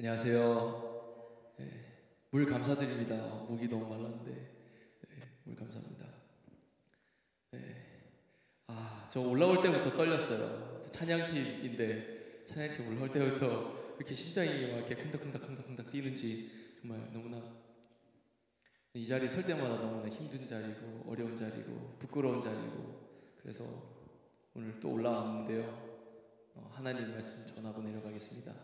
안녕하세요. 물 감사드립니다. 목이 너무 말랐는데 물 감사합니다. 저 올라올 때부터 떨렸어요. 찬양팀인데 찬양팀 올라올 때부터 이렇게 심장이 막 이렇게 콩닥콩닥 뛰는지 정말 너무나 이 자리에 설 때마다 너무나 힘든 자리고 어려운 자리고 부끄러운 자리고 그래서 오늘 또 올라왔는데요. 하나님 말씀 전하고 내려가겠습니다.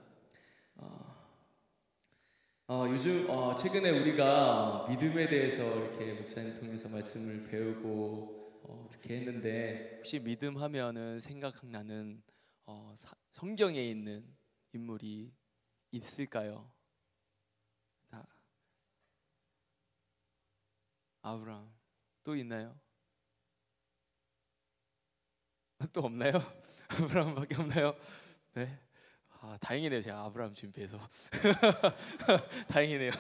요즘 최근에 우리가 믿음에 대해서 이렇게 목사님 통해서 말씀을 배우고 이렇게 했는데 혹시 믿음 하면은 생각나는 성경에 있는 인물이 있을까요? 아브라함 또 있나요? 또 없나요? 아브라함밖에 없나요? 네. 다행이네요. 제가 아브라함 준비해서 다행이네요.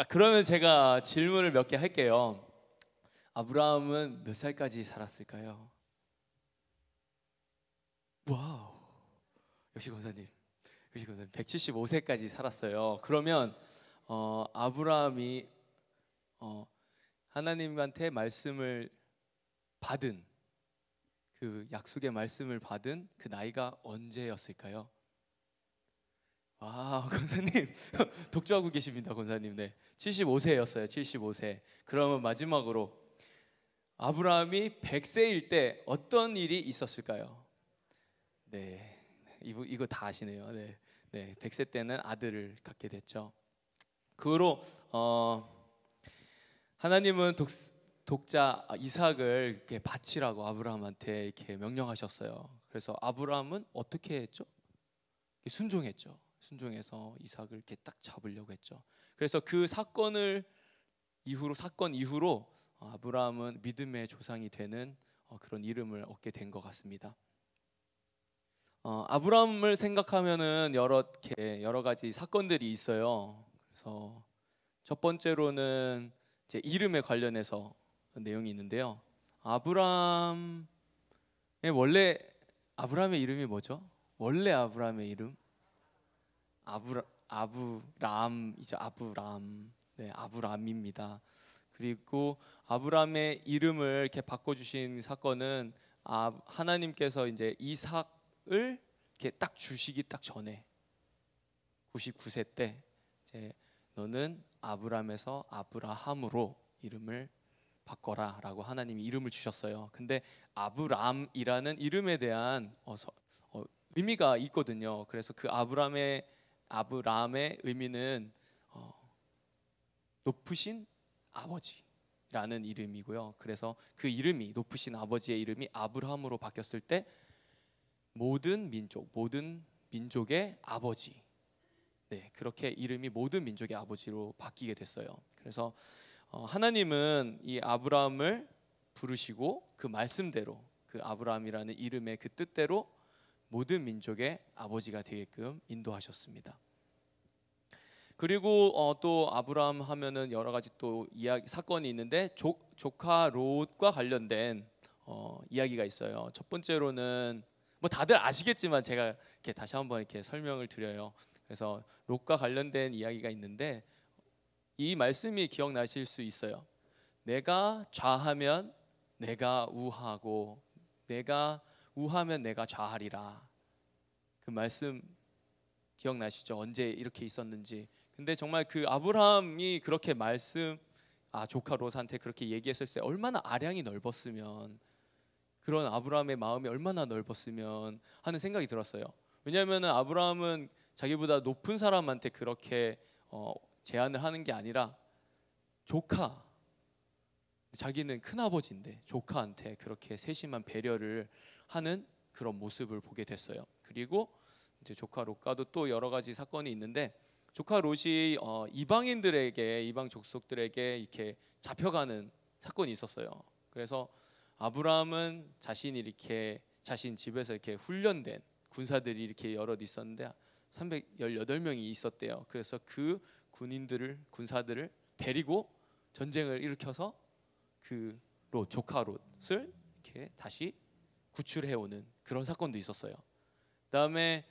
그러면 제가 질문을 몇 개 할게요. 아브라함은 몇 살까지 살았을까요? 와우, 역시 권사님 175세까지 살았어요. 그러면 아브라함이 하나님한테 말씀을 받은 그 약속의 말씀을 받은 그 나이가 언제였을까요? 권사님 독주하고 계십니다. 권사님. 네, 75세였어요. 75세. 그러면 마지막으로 아브라함이 100세일 때 어떤 일이 있었을까요? 네, 이거 다 아시네요. 네, 100세 때는 아들을 갖게 됐죠. 그 후로 하나님은 독자 이삭을 이렇게 바치라고 아브라함한테 이렇게 명령하셨어요. 그래서 아브라함은 어떻게 했죠? 순종했죠. 순종해서 이삭을 이렇게 딱 잡으려고 했죠. 그래서 그 사건 이후로 아브라함은 믿음의 조상이 되는 그런 이름을 얻게 된 것 같습니다. 아브라함을 생각하면은 여러 가지 사건들이 있어요. 그래서 첫 번째로는 제 이름에 관련해서 내용이 있는데요. 아브라함의 이름이 뭐죠? 원래 아브라함의 이름 아브람이죠. 아브람. 네, 아브람입니다. 그리고 아브람의 이름을 이렇게 바꿔주신 사건은 하나님께서 이제 이삭을 이렇게 딱 주시기 딱 전에 99세 때 이제 너는 아브람에서 아브라함으로 이름을 바꿔라라고 하나님이 이름을 주셨어요. 근데 아브람이라는 이름에 대한 의미가 있거든요. 그래서 그 아브람의 의미는 높으신 아버지라는 이름이고요. 그래서 그 이름이 높으신 아버지의 이름이 아브라함으로 바뀌었을 때 모든 민족의 아버지. 네, 그렇게 이름이 모든 민족의 아버지로 바뀌게 됐어요. 그래서 하나님은 이 아브라함을 부르시고 그 말씀대로 그 아브라함이라는 이름의 그 뜻대로 모든 민족의 아버지가 되게끔 인도하셨습니다. 그리고 또 아브라함 하면은 여러 가지 또 사건이 있는데 조카 롯과 관련된 이야기가 있어요. 첫 번째로는 뭐 다들 아시겠지만 제가 이렇게 다시 한번 이렇게 설명을 드려요. 그래서 롯과 관련된 이야기가 있는데 이 말씀이 기억나실 수 있어요. 내가 좌하면 내가 우하고 내가 우하면 내가 좌하리라. 그 말씀 기억나시죠? 언제 이렇게 있었는지. 근데 정말 그 아브라함이 그렇게 조카 롯한테 그렇게 얘기했을 때 얼마나 아량이 넓었으면, 그런 아브라함의 마음이 얼마나 넓었으면 하는 생각이 들었어요. 왜냐하면 아브라함은 자기보다 높은 사람한테 그렇게 제안을 하는 게 아니라 자기는 큰아버지인데 조카한테 그렇게 세심한 배려를 하는 그런 모습을 보게 됐어요. 그리고 이제 조카 롯과도 또 여러 가지 사건이 있는데, 조카 롯이 이방 족속들에게 이렇게 잡혀가는 사건이 있었어요. 그래서 아브라함은 자신 집에서 이렇게 훈련된 군사들이 이렇게 여럿 있었는데 318명이 있었대요. 그래서 그 군사들을 데리고 전쟁을 일으켜서 그 조카 롯을 이렇게 다시 구출해오는 그런 사건도 있었어요. 그다음에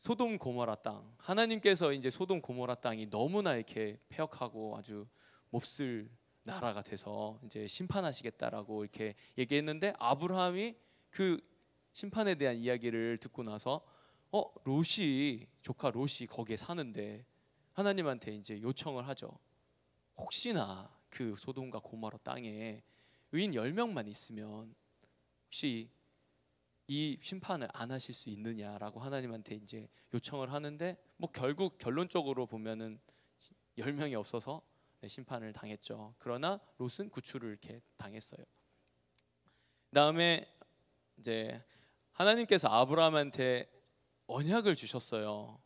소돔 고모라 땅, 하나님께서 이제 소돔 고모라 땅이 너무나 이렇게 폐역하고 아주 몹쓸 나라가 돼서 이제 심판하시겠다라고 이렇게 얘기했는데, 아브라함이 그 심판에 대한 이야기를 듣고 나서 롯이, 조카 롯이 거기에 사는데 하나님한테 이제 요청을 하죠. 혹시나 그 소돔과 고모라 땅에 의인 10명만 있으면 혹시 이 심판을 안 하실 수 있느냐라고 하나님한테 이제 요청을 하는데, 뭐 결국 결론적으로 보면은 10명이 없어서 심판을 당했죠. 그러나 롯은 구출을 이렇게 당했어요. 그다음에 이제 하나님께서 아브라함한테 언약을 주셨어요.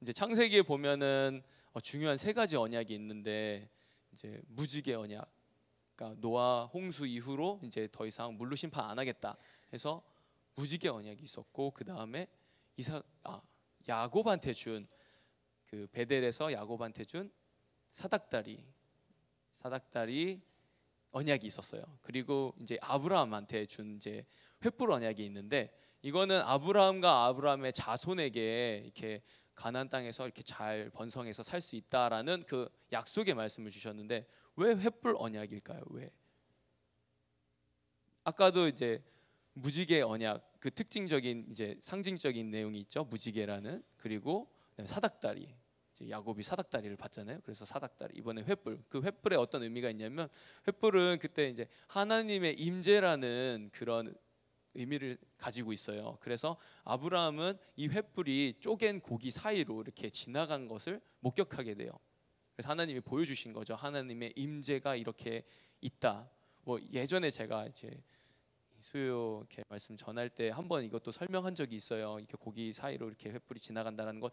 이제 창세기에 보면은 중요한 3가지 언약이 있는데, 이제 무지개 언약, 그러니까 노아 홍수 이후로 이제 더 이상 물로 심판 안 하겠다 해서 무지개 언약이 있었고, 그 다음에 야곱한테 준, 그 베델에서 야곱한테 준 사닥다리 언약이 있었어요. 그리고 이제 아브라함한테 준 이제 횃불 언약이 있는데, 이거는 아브라함과 아브라함의 자손에게 이렇게 가나안 땅에서 이렇게 잘 번성해서 살 수 있다라는 그 약속의 말씀을 주셨는데, 왜 횃불 언약일까요? 왜? 아까도 이제 무지개 언약, 그 특징적인 이제 상징적인 내용이 있죠. 무지개라는. 그리고 사닥다리, 이제 야곱이 사닥다리를 받잖아요. 그래서 사닥다리, 이번에 횃불. 그 횃불에 어떤 의미가 있냐면, 횃불은 그때 이제 하나님의 임재라는 그런 의미를 가지고 있어요. 그래서 아브라함은 이 횃불이 쪼갠 고기 사이로 이렇게 지나간 것을 목격하게 돼요. 그래서 하나님이 보여주신 거죠. 하나님의 임재가 이렇게 있다. 뭐 예전에 제가 이제 수요 이렇게 말씀 전할 때 한번 이것도 설명한 적이 있어요. 이렇게 고기 사이로 이렇게 횃불이 지나간다는 것,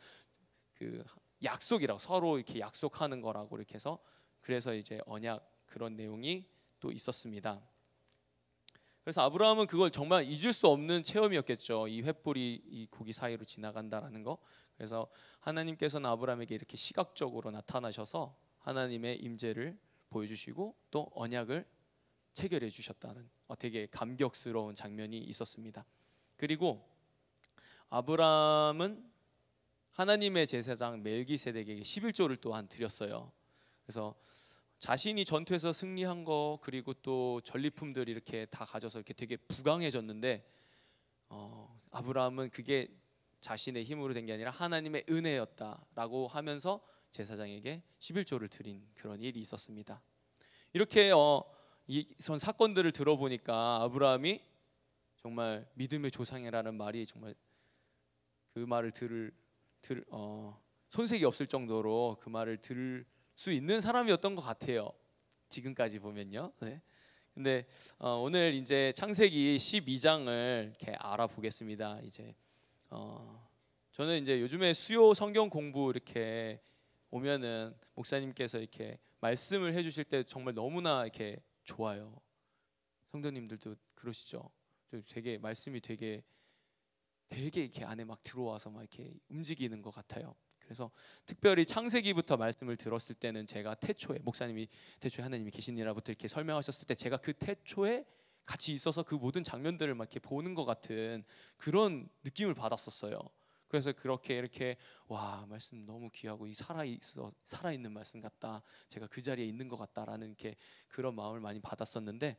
그 약속이라고, 서로 이렇게 약속하는 거라고 이렇게 해서, 그래서 이제 언약, 그런 내용이 또 있었습니다. 그래서 아브라함은 그걸 정말 잊을 수 없는 체험이었겠죠. 이 횃불이 이 고기 사이로 지나간다라는 거. 그래서 하나님께서는 아브라함에게 이렇게 시각적으로 나타나셔서 하나님의 임재를 보여주시고 또 언약을 체결해 주셨다는 되게 감격스러운 장면이 있었습니다. 그리고 아브라함은 하나님의 제사장 멜기세덱에게 11조를 또한 드렸어요. 그래서 자신이 전투에서 승리한 거, 그리고 또 전리품들 이렇게 다 가져서 이렇게 되게 부강해졌는데, 아브라함은 그게 자신의 힘으로 된 게 아니라 하나님의 은혜였다라고 하면서 제사장에게 11조를 드린 그런 일이 있었습니다. 이렇게 이선 사건들을 들어보니까 아브라함이 정말 믿음의 조상이라는 말이 정말, 그 말을 손색이 없을 정도로 그 말을 들을 수 있는 사람이었던 것 같아요. 지금까지 보면요. 네. 근데 오늘 이제 창세기 12장을 이렇게 알아보겠습니다. 이제 저는 이제 요즘에 수요 성경 공부 이렇게 오면은 목사님께서 이렇게 말씀을 해주실 때 정말 너무나 이렇게 좋아요. 성도님들도 그러시죠? 되게 말씀이 되게 이렇게 안에 막 들어와서 막 이렇게 움직이는 것 같아요. 그래서 특별히 창세기부터 말씀을 들었을 때는 제가 태초에, 목사님이 태초에 하나님이 계시니라부터 이렇게 설명하셨을 때 제가 그 태초에 같이 있어서 그 모든 장면들을 막 이렇게 보는 것 같은 그런 느낌을 받았었어요. 그래서 그렇게 이렇게 와, 말씀 너무 귀하고 이 살아있는 말씀 같다, 제가 그 자리에 있는 것 같다라는 이렇게 그런 마음을 많이 받았었는데,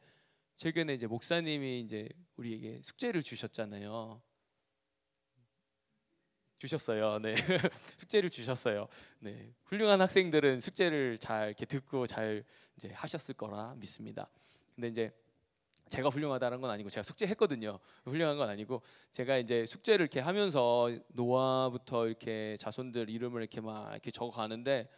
최근에 이제 목사님이 이제 우리에게 숙제를 주셨잖아요. 주셨어요. 네. 숙제를 주셨어요. 네. 훌륭한 학생들은 숙제를 잘 이렇게 듣고 잘 이제 하셨을 거라 믿습니다. 근데 이제 제가 훌륭하다는 건 아니고, 제가 숙제했거든요. 훌륭한 건 아니고, 제가 이제 숙제를 이렇게 하면서 노아부터 이렇게 자손들 이름을 이렇게 막 이렇게 적어 가는데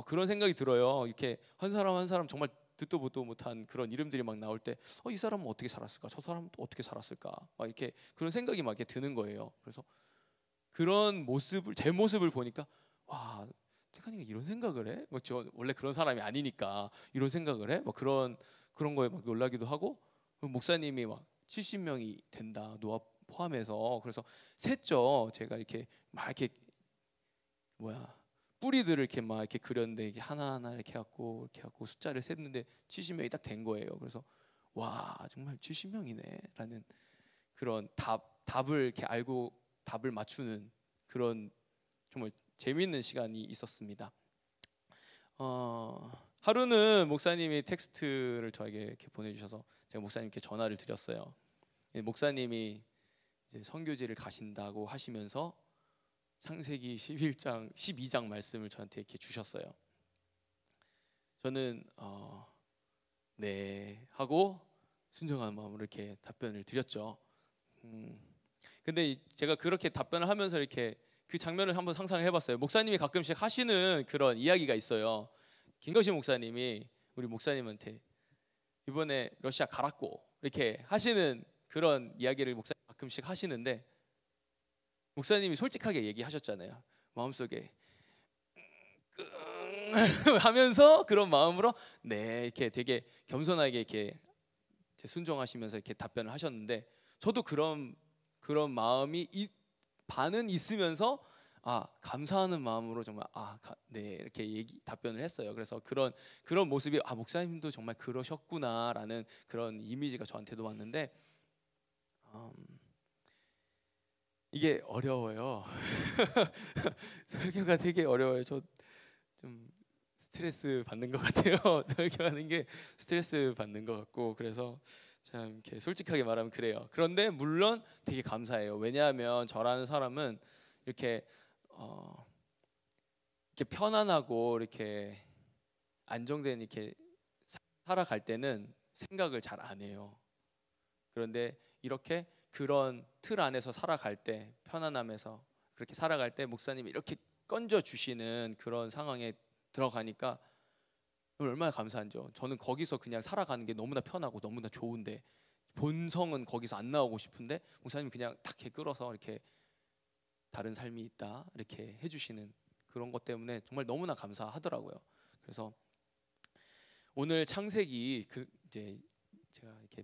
그런 생각이 들어요. 이렇게 한 사람 한 사람 정말 듣도 보도 못한 그런 이름들이 막 나올 때 이 사람은 어떻게 살았을까? 저 사람은 또 어떻게 살았을까? 막 이렇게 그런 생각이 막 이렇게 드는 거예요. 그래서 그런 모습을, 제 모습을 보니까 와, 태칸이가 이런 생각을 해? 뭐 저 원래 그런 사람이 아니니까 이런 생각을 해? 막 그런 거에 막 놀라기도 하고, 목사님이 막 70명이 된다, 노아 포함해서. 그래서 셌죠. 제가 이렇게 막 이렇게 뿌리들을 이렇게 막 이렇게 그렸는데, 이게 하나하나 이렇게 해갖고 숫자를 셌는데 70명이 딱 된 거예요. 그래서 와, 정말 70명이네라는 그런 답을 이렇게 알고 답을 맞추는 그런 정말 재미있는 시간이 있었습니다. 하루는 목사님이 텍스트를 저에게 이렇게 보내주셔서 제가 목사님께 전화를 드렸어요. 목사님이 이제 선교지를 가신다고 하시면서 창세기 11장, 12장 말씀을 저한테 이렇게 주셨어요. 저는 네 하고 순정한 마음으로 이렇게 답변을 드렸죠. 근데 제가 그렇게 답변을 하면서 이렇게 그 장면을 한번 상상을 해봤어요. 목사님이 가끔씩 하시는 그런 이야기가 있어요. 김거신 목사님이 우리 목사님한테 이번에 러시아 가라고 이렇게 하시는 그런 이야기를 목사님 가끔씩 하시는데, 목사님이 솔직하게 얘기하셨잖아요. 마음속에 하면서 그런 마음으로 네 이렇게 되게 겸손하게 이렇게 순종하시면서 이렇게 답변을 하셨는데, 저도 그런 마음이 반은 있으면서 감사하는 마음으로 정말 네 이렇게 답변을 했어요. 그래서 그런 모습이 목사님도 정말 그러셨구나라는 그런 이미지가 저한테도 왔는데, 이게 어려워요. 설교가 되게 어려워요. 저 좀 스트레스 받는 것 같아요. 설교하는 게 스트레스 받는 것 같고, 그래서 참 이렇게 솔직하게 말하면 그래요. 그런데 물론 되게 감사해요. 왜냐하면 저라는 사람은 이렇게 이렇게 편안하고 이렇게 안정된 이렇게 살아갈 때는 생각을 잘 안 해요. 그런데 이렇게 그런 틀 안에서 살아갈 때, 편안함에서 그렇게 살아갈 때 목사님이 이렇게 건져 주시는 그런 상황에 들어가니까 얼마나 감사한죠. 저는 거기서 그냥 살아가는 게 너무나 편하고 너무나 좋은데, 본성은 거기서 안 나오고 싶은데 목사님이 그냥 탁 끌어서 이렇게 다른 삶이 있다 이렇게 해주시는 그런 것 때문에 정말 너무나 감사하더라고요. 그래서 오늘 창세기 이제 제가 이렇게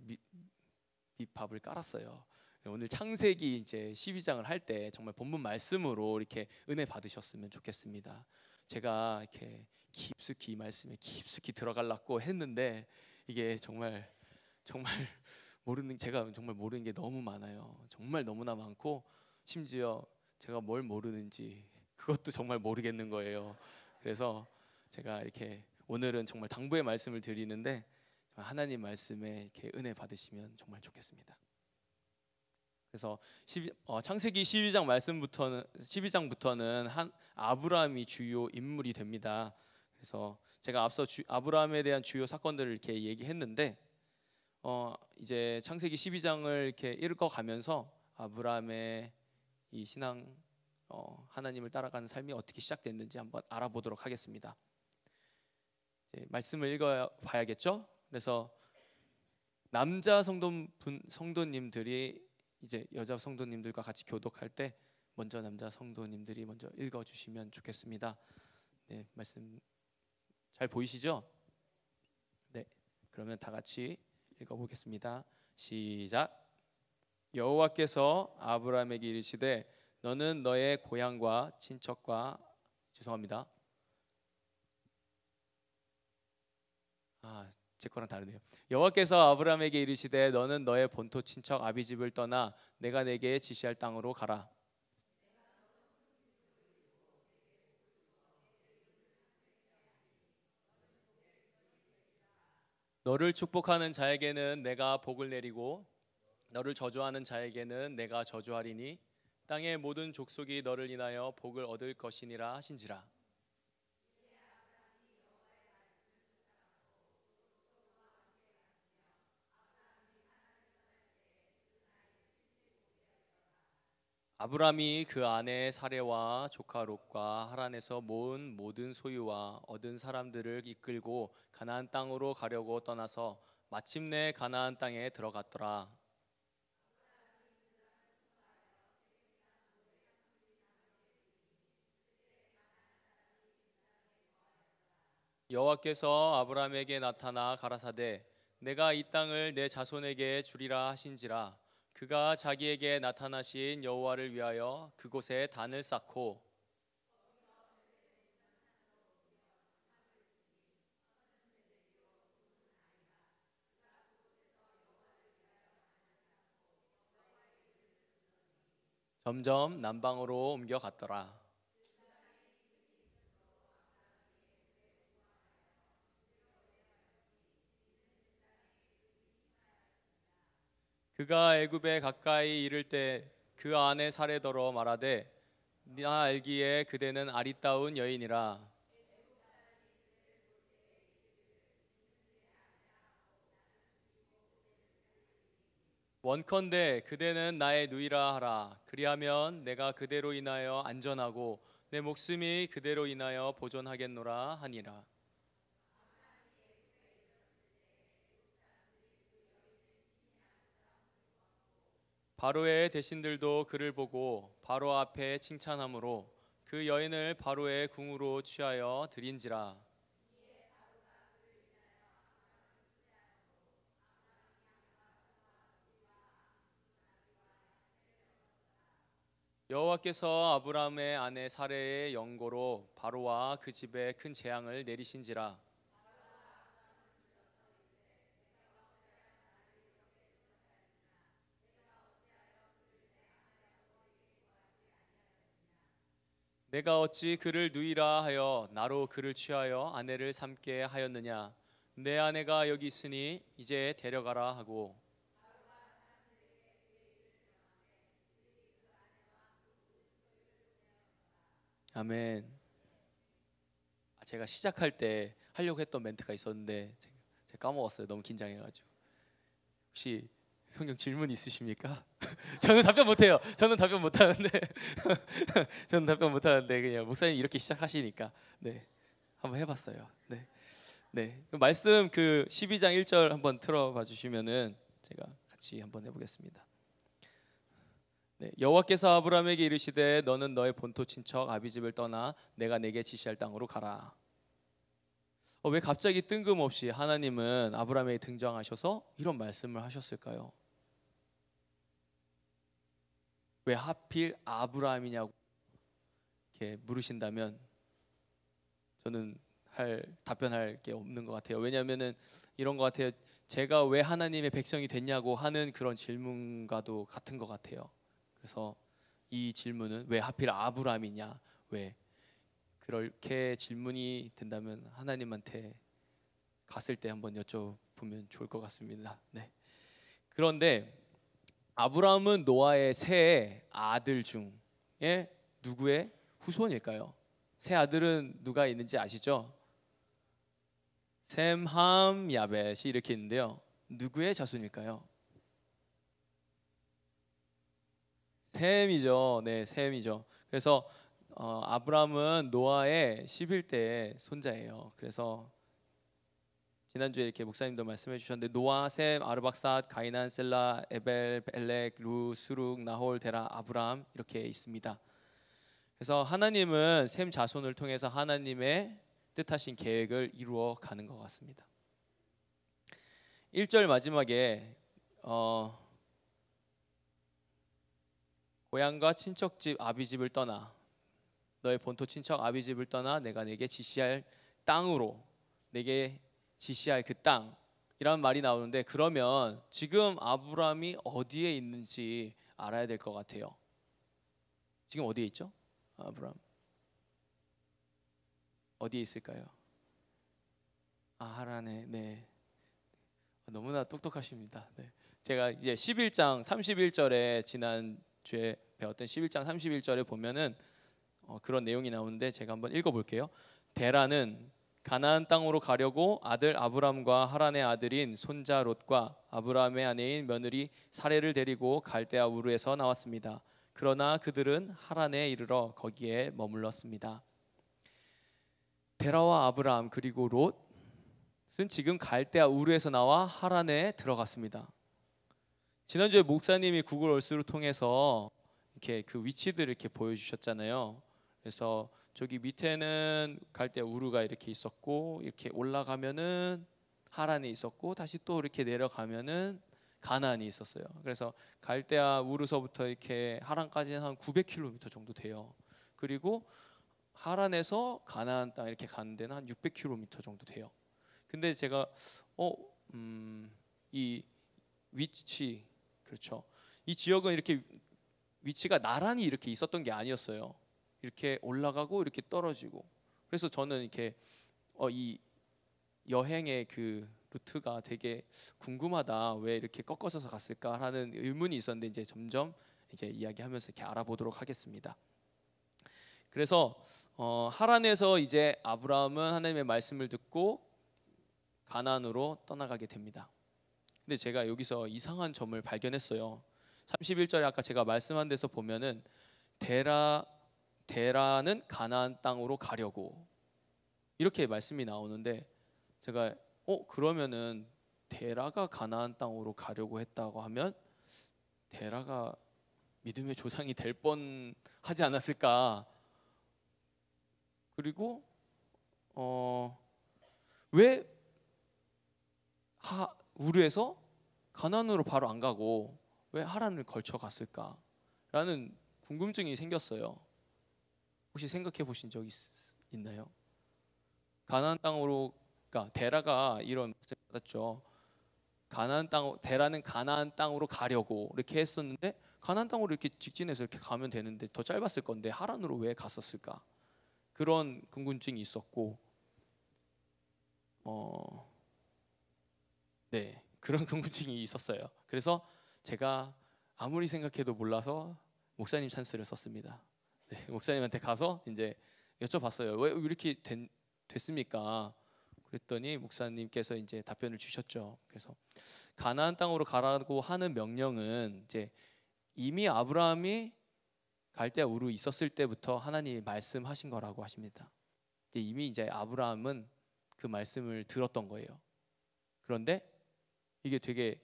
밑밥을 깔았어요. 오늘 창세기 이제 12장을 할 때 정말 본문 말씀으로 이렇게 은혜 받으셨으면 좋겠습니다. 제가 이렇게 깊숙이 이 말씀에 깊숙이 들어가려고 했는데 이게 정말 제가 정말 모르는 게 너무 많아요. 정말 너무나 많고, 심지어 제가 뭘 모르는지 그것도 정말 모르겠는 거예요. 그래서 제가 이렇게 오늘은 정말 당부의 말씀을 드리는데, 하나님 말씀에 이렇게 은혜 받으시면 정말 좋겠습니다. 그래서 창세기 12장부터는 한 아브라함이 주요 인물이 됩니다. 그래서 제가 앞서 아브라함에 대한 주요 사건들을 이렇게 얘기했는데, 이제 창세기 12장을 이렇게 읽어가면서 아브라함의 이 신앙, 하나님을 따라가는 삶이 어떻게 시작됐는지 한번 알아보도록 하겠습니다. 이제 말씀을 읽어봐야겠죠? 그래서 남자 성도님들이 이제 여자 성도님들과 같이 교독할 때 먼저 남자 성도님들이 먼저 읽어주시면 좋겠습니다. 네, 말씀 잘 보이시죠? 네, 그러면 다 같이 읽어보겠습니다. 시작. 여호와께서 아브라함에게 이르시되 너는 너의 고향과 친척과 제 거랑 다르네요. 여호와께서 아브라함에게 이르시되 너는 너의 본토 친척 아비집을 떠나 내가 내게 지시할 땅으로 가라. 너를 축복하는 자에게는 내가 복을 내리고 너를 저주하는 자에게는 내가 저주하리니 땅의 모든 족속이 너를 인하여 복을 얻을 것이니라 하신지라. 아브람이 그 아내 사레와 조카 롯과 하란에서 모은 모든 소유와 얻은 사람들을 이끌고 가나안 땅으로 가려고 떠나서 마침내 가나안 땅에 들어갔더라. 여호와께서 아브람에게 나타나 가라사대 내가 이 땅을 내 자손에게 주리라 하신지라. 그가 자기에게 나타나신 여호와를 위하여 그곳에 단을 쌓고 점점 남방으로 옮겨갔더라. 그가 애굽에 가까이 이를 때 그 안에 사례더러 말하되 나 알기에 그대는 아리따운 여인이라. 원컨대 그대는 나의 누이라 하라. 그리하면 내가 그대로 인하여 안전하고 내 목숨이 그대로 인하여 보존하겠노라 하니라. 바로의 대신들도 그를 보고 바로 앞에 칭찬함으로 그 여인을 바로의 궁으로 취하여 드린지라. 여호와께서 아브라함의 아내 사레의 영고로 바로와 그 집에 큰 재앙을 내리신지라. 내가 어찌 그를 누이라 하여 나로 그를 취하여 아내를 삼게 하였느냐. 내 아내가 여기 있으니 이제 데려가라 하고. 아멘. 제가 시작할 때 하려고 했던 멘트가 있었는데 제가 까먹었어요. 너무 긴장해가지고. 혹시 성경 질문 있으십니까? 저는 답변 못해요. 저는 답변 못하는데 저는 답변 못하는데 그냥 목사님 이렇게 시작하시니까 네 한번 해봤어요. 네, 네 말씀 그 12장 1절 한번 틀어봐 주시면은 제가 같이 한번 해보겠습니다. 네, 여호와께서 아브라함에게 이르시되 너는 너의 본토 친척 아비집을 떠나 내가 내게 지시할 땅으로 가라. 왜 갑자기 뜬금없이 하나님은 아브라함에게 등장하셔서 이런 말씀을 하셨을까요? 왜 하필 아브라함이냐고 이렇게 물으신다면 저는 답변할 게 없는 것 같아요. 왜냐하면은 이런 것 같아요. 제가 왜 하나님의 백성이 됐냐고 하는 그런 질문과도 같은 것 같아요. 그래서 이 질문은 왜 하필 아브라함이냐, 왜 그렇게 질문이 된다면 하나님한테 갔을 때 한번 여쭤보면 좋을 것 같습니다. 네. 그런데 아브라함은 노아의 세 아들 중에 누구의 후손일까요? 세 아들은 누가 있는지 아시죠? 셈, 함, 야벳이 이렇게 있는데요. 누구의 자손일까요? 셈이죠. 네, 셈이죠. 그래서 아브라함은 노아의 11대 손자예요. 그래서 지난주에 이렇게 목사님도 말씀해 주셨는데 노아, 셈, 아르박삿, 가이난, 셀라, 에벨, 벨렉, 루, 수룩, 나홀, 데라, 아브람 이렇게 있습니다. 그래서 하나님은 셈 자손을 통해서 하나님의 뜻하신 계획을 이루어 가는 것 같습니다. 1절 마지막에 고향과 친척집 아비집을 떠나 너의 본토 친척 아비집을 떠나 내가 내게 지시할 땅으로 내게 지시할 그 땅이라는 말이 나오는데 그러면 지금 아브라함이 어디에 있는지 알아야 될 것 같아요. 지금 어디에 있죠? 아브라함 어디에 있을까요? 하란에. 네. 너무나 똑똑하십니다. 네. 제가 이제 11장 31절에 지난주에 배웠던 11장 31절에 보면은 그런 내용이 나오는데 제가 한번 읽어볼게요. 데라는 가나안 땅으로 가려고 아들 아브람과 하란의 아들인 손자 롯과 아브람의 아내인 며느리 사레를 데리고 갈대아 우르에서 나왔습니다. 그러나 그들은 하란에 이르러 거기에 머물렀습니다. 데라와 아브람 그리고 롯은 지금 갈대아 우르에서 나와 하란에 들어갔습니다. 지난주에 목사님이 구글 얼스를 통해서 이렇게 그 위치들을 이렇게 보여주셨잖아요. 그래서 저기 밑에는 갈대아 우르가 이렇게 있었고 이렇게 올라가면은 하란이 있었고 다시 또 이렇게 내려가면은 가나안이 있었어요. 그래서 갈대아 우르서부터 이렇게 하란까지는 한 900km 정도 돼요. 그리고 하란에서 가나안 땅 이렇게 가는 데는 한 600km 정도 돼요. 근데 제가 이 위치 그렇죠. 이 지역은 이렇게 위치가 나란히 이렇게 있었던 게 아니었어요. 이렇게 올라가고 이렇게 떨어지고. 그래서 저는 이렇게 이 여행의 그 루트가 되게 궁금하다. 왜 이렇게 꺾어져서 갔을까 하는 의문이 있었는데 이제 점점 이제 이야기하면서 이렇게 알아보도록 하겠습니다. 그래서 하란에서 이제 아브라함은 하나님의 말씀을 듣고 가나안으로 떠나가게 됩니다. 근데 제가 여기서 이상한 점을 발견했어요. 31절에 아까 제가 말씀한 데서 보면은 데라는 가나안 땅으로 가려고 이렇게 말씀이 나오는데 제가 그러면은 데라가 가나안 땅으로 가려고 했다고 하면 데라가 믿음의 조상이 될 뻔하지 않았을까? 그리고 왜 우르에서 가나안으로 바로 안 가고 왜 하란을 걸쳐 갔을까라는 궁금증이 생겼어요. 혹시 생각해 보신 적 있나요? 가나안 땅으로, 그러니까 데라가 이런 말씀을 받았죠. 데라는 가나안 땅으로 가려고 이렇게 했었는데 가나안 땅으로 이렇게 직진해서 이렇게 가면 되는데 더 짧았을 건데 하란으로 왜 갔었을까? 그런 궁금증이 있었고, 네, 그런 궁금증이 있었어요. 그래서 제가 아무리 생각해도 몰라서 목사님 찬스를 썼습니다. 네, 목사님한테 가서 이제 여쭤봤어요. 왜 이렇게 됐습니까? 그랬더니 목사님께서 이제 답변을 주셨죠. 그래서 가나안 땅으로 가라고 하는 명령은 이제 이미 아브라함이 갈대아 우르 있었을 때부터 하나님이 말씀하신 거라고 하십니다. 이미 이제 아브라함은 그 말씀을 들었던 거예요. 그런데 이게 되게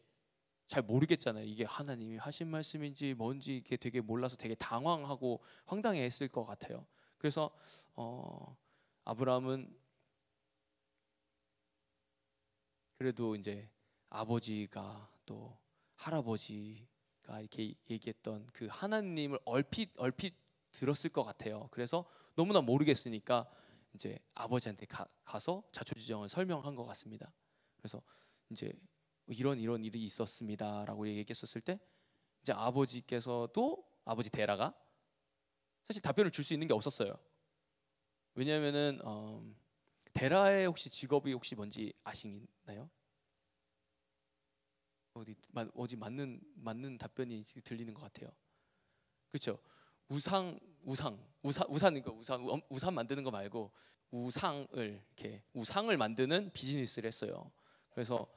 잘 모르겠잖아요. 이게 하나님이 하신 말씀인지 뭔지 이게 되게 몰라서 되게 당황하고 황당해했을 것 같아요. 그래서 아브라함은 그래도 이제 아버지가 또 할아버지가 이렇게 얘기했던 그 하나님을 얼핏 들었을 것 같아요. 그래서 너무나 모르겠으니까 이제 아버지한테 가서 자초지종을 설명한 것 같습니다. 그래서 이제 이런 일이 있었습니다라고 얘기했었을 때 이제 아버지께서도 아버지 데라가 사실 답변을 줄 수 있는 게 없었어요. 왜냐하면은 데라의 혹시 직업이 혹시 뭔지 아시나요? 어디 맞는 답변이 들리는 것 같아요. 그렇죠? 우산 만드는 거 말고 우상을 만드는 비즈니스를 했어요. 그래서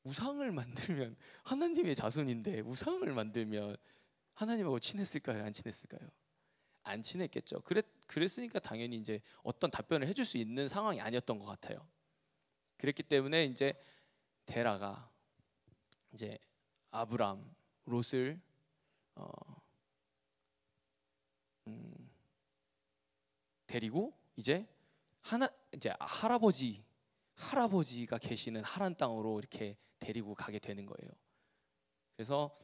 우상을 만들면 하나님의 자손인데 우상을 만들면 하나님하고 친했을까요? 안 친했을까요? 안 친했겠죠. 그랬으니까 당연히 이제 어떤 답변을 해줄 수 있는 상황이 아니었던 것 같아요. 그랬기 때문에 이제 데라가 이제 아브람 롯을 데리고 이제 할아버지가 계시는 하란 땅으로 이렇게 데리고 가게 되는 거예요. 그래서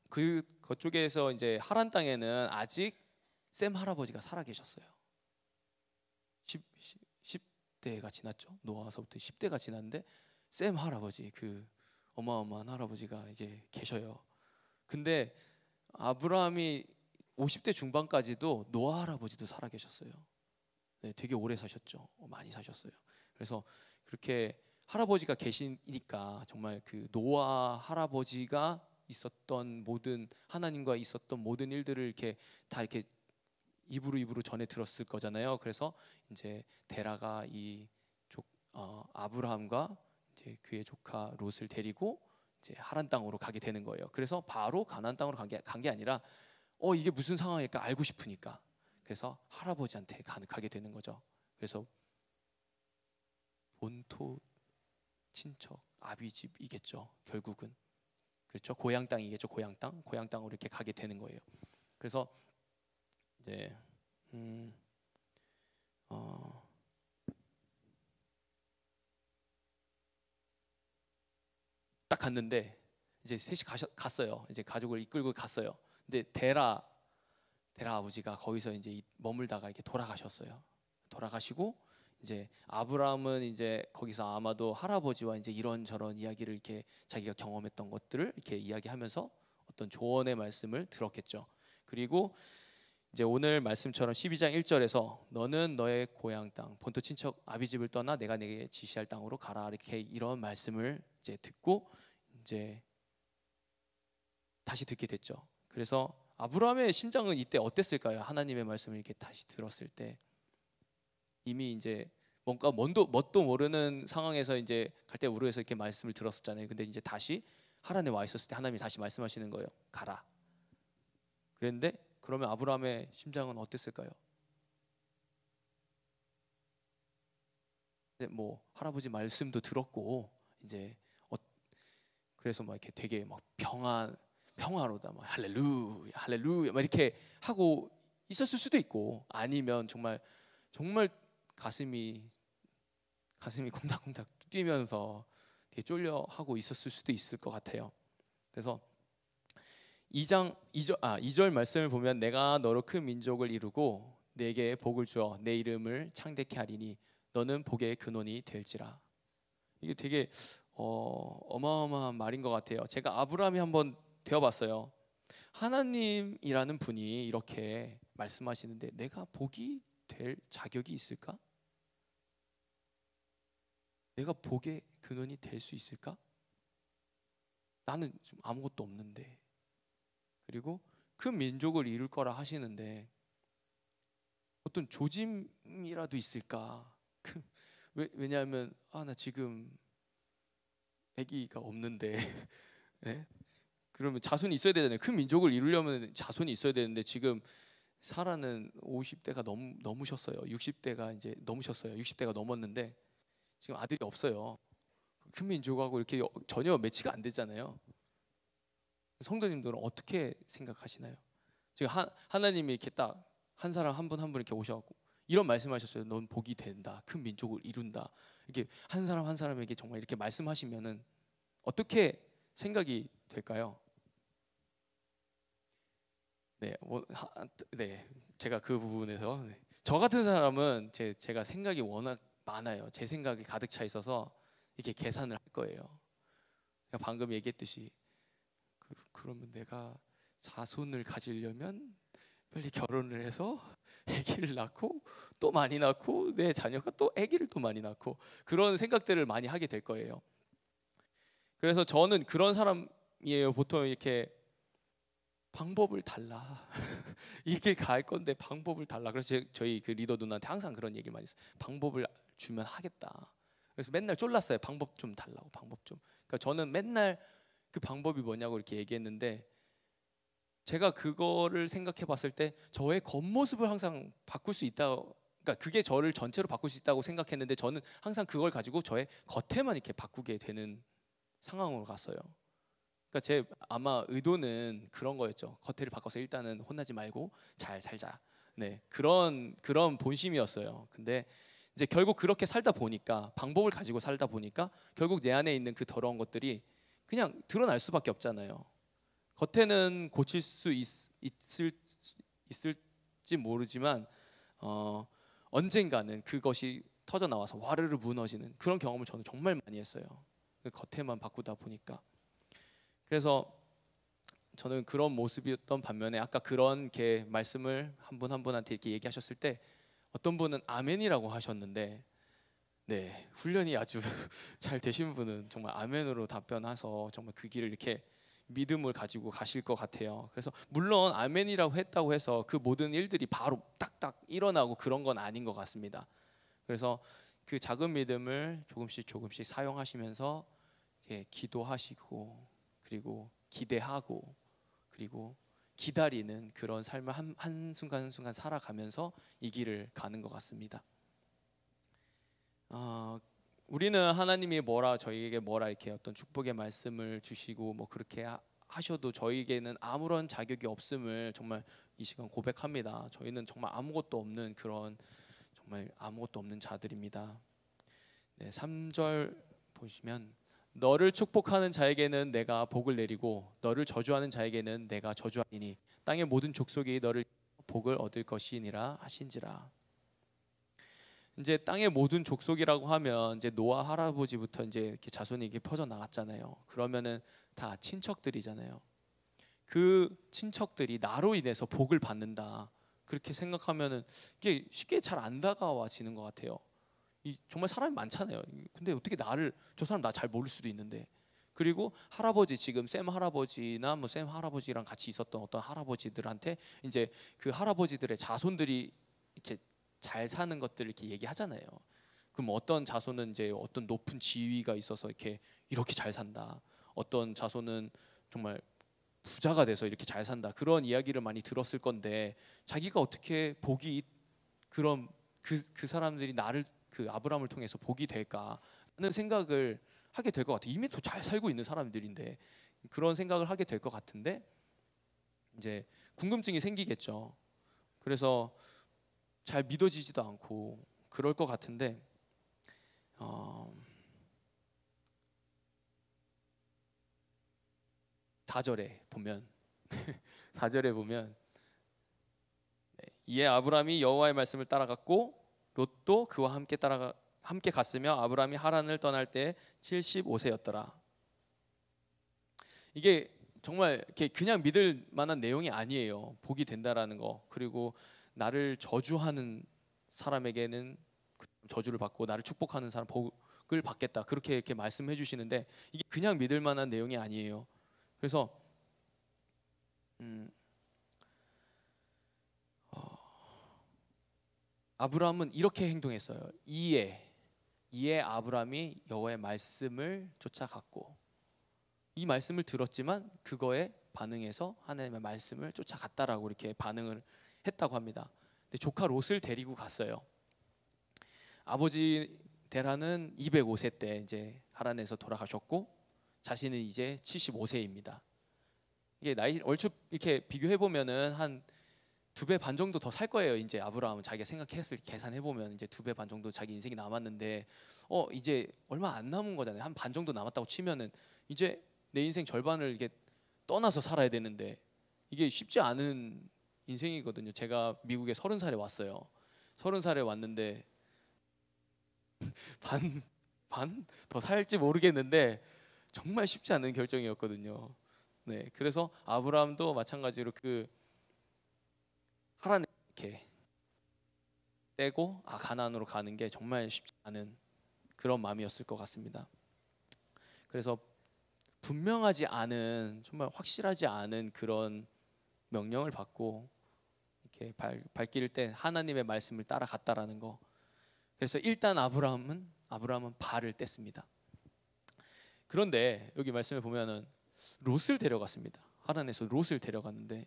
그쪽에서 이제 하란 땅에는 아직 셈 할아버지가 살아 계셨어요. 10대가 지났죠. 노아서부터 10대가 지났는데 셈 할아버지, 그 어마어마한 할아버지가 이제 계셔요. 근데 아브라함이 50대 중반까지도 노아 할아버지도 살아 계셨어요. 네, 되게 오래 사셨죠. 많이 사셨어요. 그래서 그렇게 할아버지가 계시니까 정말 그 노아 할아버지가 있었던 모든 하나님과 있었던 모든 일들을 이렇게 다 이렇게 입으로 전해 들었을 거잖아요. 그래서 이제 데라가 아브라함과 이제 그의 조카 롯을 데리고 이제 하란 땅으로 가게 되는 거예요. 그래서 바로 가나안 땅으로 간 게 아니라 이게 무슨 상황일까 알고 싶으니까 그래서 할아버지한테 가게 되는 거죠. 그래서 본토 친척 아비집이겠죠. 결국은 그렇죠. 고향 땅이겠죠. 고향 땅으로 이렇게 가게 되는 거예요. 그래서 이제 딱 갔는데 이제 셋이 갔어요. 이제 가족을 이끌고 갔어요. 근데 데라 아버지가 거기서 이제 머물다가 이렇게 돌아가셨어요. 돌아가시고 이제 아브라함은 이제 거기서 아마도 할아버지와 이제 이런저런 이야기를 이렇게 자기가 경험했던 것들을 이렇게 이야기하면서 어떤 조언의 말씀을 들었겠죠. 그리고 이제 오늘 말씀처럼 12장 1절에서 너는 너의 고향 땅 본토 친척 아비 집을 떠나 내가 내게 지시할 땅으로 가라, 이렇게 이런 말씀을 이제 듣고 이제 다시 듣게 됐죠. 그래서 아브라함의 심장은 이때 어땠을까요? 하나님의 말씀을 이렇게 다시 들었을 때 이미 이제 뭔가 뭣도 모르는 상황에서 이제 갈대우르에서 이렇게 말씀을 들었었잖아요. 근데 이제 다시 하란에 와 있었을 때 하나님이 다시 말씀하시는 거예요. 가라. 그런데 그러면 아브라함의 심장은 어땠을까요? 이제 뭐 할아버지 말씀도 들었고 이제 그래서 막 이렇게 되게 막 평화로다, 막 할렐루야 할렐루야 막 이렇게 하고 있었을 수도 있고, 아니면 정말 가슴이 콩닥콩닥 뛰면서 되게 쫄려 하고 있었을 수도 있을 것 같아요. 그래서 2절 말씀을 보면 내가 너로 큰 민족을 이루고 내게 복을 주어 내 이름을 창대케 하리니 너는 복의 근원이 될지라. 이게 되게 어마어마한 말인 것 같아요. 제가 아브라함이 한번 되어봤어요. 하나님이라는 분이 이렇게 말씀하시는데 내가 복이 될 자격이 있을까? 내가 복의 근원이 될 수 있을까? 나는 좀 아무것도 없는데. 그리고 큰 민족을 이룰 거라 하시는데 어떤 조짐이라도 있을까? 왜냐하면 나 지금 아기가 없는데 네? 그러면 자손이 있어야 되잖아요. 큰 민족을 이루려면 자손이 있어야 되는데 지금 사라는 50대가 넘으셨어요. 60대가 이제 넘으셨어요. 60대가 넘었는데 지금 아들이 없어요. 큰 민족하고 이렇게 전혀 매치가 안 되잖아요. 성도님들은 어떻게 생각하시나요? 지금 하나님이 이렇게 딱 한 사람 한 분 한 분 이렇게 오셔갖고 이런 말씀하셨어요. 넌 복이 된다. 큰 민족을 이룬다. 이렇게 한 사람 한 사람에게 정말 이렇게 말씀하시면은 어떻게 생각이 될까요? 네, 제가 그 부분에서 저 같은 사람은 제가 생각이 워낙 많아요. 제 생각이 가득 차 있어서 이렇게 계산을 할 거예요. 제가 방금 얘기했듯이 그러면 내가 자손을 가지려면 빨리 결혼을 해서 아기를 낳고 또 많이 낳고 내 자녀가 또 아기를 또 많이 낳고 그런 생각들을 많이 하게 될 거예요. 그래서 저는 그런 사람이에요. 보통 이렇게 방법을 달라. 이 길 갈 건데 방법을 달라. 그래서 저희 그 리더 누나한테 항상 그런 얘기를 많이 했어요. 방법을 주면 하겠다. 그래서 맨날 쫄랐어요. 방법 좀 달라고, 방법 좀. 그러니까 저는 맨날 그 방법이 뭐냐고 이렇게 얘기했는데 제가 그거를 생각해 봤을 때 저의 겉모습을 항상 바꿀 수 있다. 그러니까 그게 저를 전체로 바꿀 수 있다고 생각했는데 저는 항상 그걸 가지고 저의 겉에만 이렇게 바꾸게 되는 상황으로 갔어요. 그러니까 제 아마 의도는 그런 거였죠. 겉을 바꿔서 일단은 혼나지 말고 잘 살자. 네, 그런 본심이었어요. 근데 이제 결국 그렇게 살다 보니까 방법을 가지고 살다 보니까 결국 내 안에 있는 그 더러운 것들이 그냥 드러날 수밖에 없잖아요. 겉에는 고칠 수 있을지 모르지만 언젠가는 그것이 터져 나와서 와르르 무너지는 그런 경험을 저는 정말 많이 했어요. 겉에만 바꾸다 보니까. 그래서 저는 그런 모습이었던 반면에 아까 그런 게 말씀을 한 분 한 분한테 이렇게 얘기하셨을 때 어떤 분은 아멘이라고 하셨는데 네, 훈련이 아주 잘 되신 분은 정말 아멘으로 답변해서 정말 그 길을 이렇게 믿음을 가지고 가실 것 같아요. 그래서 물론 아멘이라고 했다고 해서 그 모든 일들이 바로 딱딱 일어나고 그런 건 아닌 것 같습니다. 그래서 그 작은 믿음을 조금씩 사용하시면서 기도하시고 그리고 기대하고 그리고 기다리는 그런 삶을 한순간 한순간 살아가면서 이 길을 가는 것 같습니다. 우리는 하나님이 저희에게 이렇게 어떤 축복의 말씀을 주시고 뭐 그렇게 하셔도 저희에게는 아무런 자격이 없음을 정말 이 시간 고백합니다. 저희는 정말 아무것도 없는 그런 정말 아무것도 없는 자들입니다. 네, 3절 보시면 너를 축복하는 자에게는 내가 복을 내리고 너를 저주하는 자에게는 내가 저주하리니 땅의 모든 족속이 너를 복을 얻을 것이니라 하신지라. 이제 땅의 모든 족속이라고 하면 이제 노아 할아버지부터 이제 이렇게 자손이 이렇게 퍼져 나갔잖아요. 그러면은 다 친척들이잖아요. 그 친척들이 나로 인해서 복을 받는다, 그렇게 생각하면은 이게 쉽게 잘 안 다가와지는 것 같아요. 정말 사람이 많잖아요. 근데 어떻게 저 사람 나 잘 모를 수도 있는데. 그리고 할아버지, 지금 샘 할아버지나 뭐 샘 할아버지랑 같이 있었던 어떤 할아버지들한테 이제 그 할아버지들의 자손들이 이렇게 잘 사는 것들을 이렇게 얘기하잖아요. 그럼 어떤 자손은 이제 어떤 높은 지위가 있어서 이렇게 잘 산다. 어떤 자손은 정말 부자가 돼서 이렇게 잘 산다. 그런 이야기를 많이 들었을 건데, 자기가 어떻게 그런 그 사람들이 나를, 그 아브라함을 통해서 복이 될까 하는 생각을 하게 될 것 같아요. 이미 더 잘 살고 있는 사람들인데 그런 생각을 하게 될 것 같은데, 이제 궁금증이 생기겠죠. 그래서 잘 믿어지지도 않고 그럴 것 같은데, 4절에 보면 4절에 보면 이에 아브라함이 여호와의 말씀을 따라갔고 롯도 그와 함께 갔으며 아브라함이 하란을 떠날 때 75세였더라. 이게 정말 이렇게 그냥 믿을 만한 내용이 아니에요. 복이 된다라는 거. 그리고 나를 저주하는 사람에게는 저주를 받고 나를 축복하는 사람 복을 받겠다. 그렇게 이렇게 말씀해 주시는데, 이게 그냥 믿을 만한 내용이 아니에요. 그래서 아브라함은 이렇게 행동했어요. 이에 아브라함이 여호와의 말씀을 쫓아갔고, 이 말씀을 들었지만 그거에 반응해서 하나님의 말씀을 쫓아갔다라고 이렇게 반응을 했다고 합니다. 근데 조카 롯을 데리고 갔어요. 아버지 데라는 205세 때 이제 하란에서 돌아가셨고, 자신은 이제 75세입니다. 이게 나이 얼추 이렇게 비교해 보면은 한 2배 반 정도 더 살 거예요. 이제 아브라함은 자기가 생각했을 계산해 보면 이제 2배 반 정도 자기 인생이 남았는데, 이제 얼마 안 남은 거잖아요. 한 반 정도 남았다고 치면은 이제 내 인생 절반을 이게 떠나서 살아야 되는데, 이게 쉽지 않은 인생이거든요. 제가 미국에 30살에 왔어요. 30살에 왔는데 반 더 살지 모르겠는데 정말 쉽지 않은 결정이었거든요. 네, 그래서 아브라함도 마찬가지로 그 하란에 이렇게 떼고 가나안으로 가는 게 정말 쉽지 않은 그런 마음이었을 것 같습니다. 그래서 분명하지 않은, 정말 확실하지 않은 그런 명령을 받고 이렇게 발길 때 하나님의 말씀을 따라갔다라는 거. 그래서 일단 아브라함은 발을 뗐습니다. 그런데 여기 말씀에 보면은 롯을 데려갔습니다. 하란에서 롯을 데려갔는데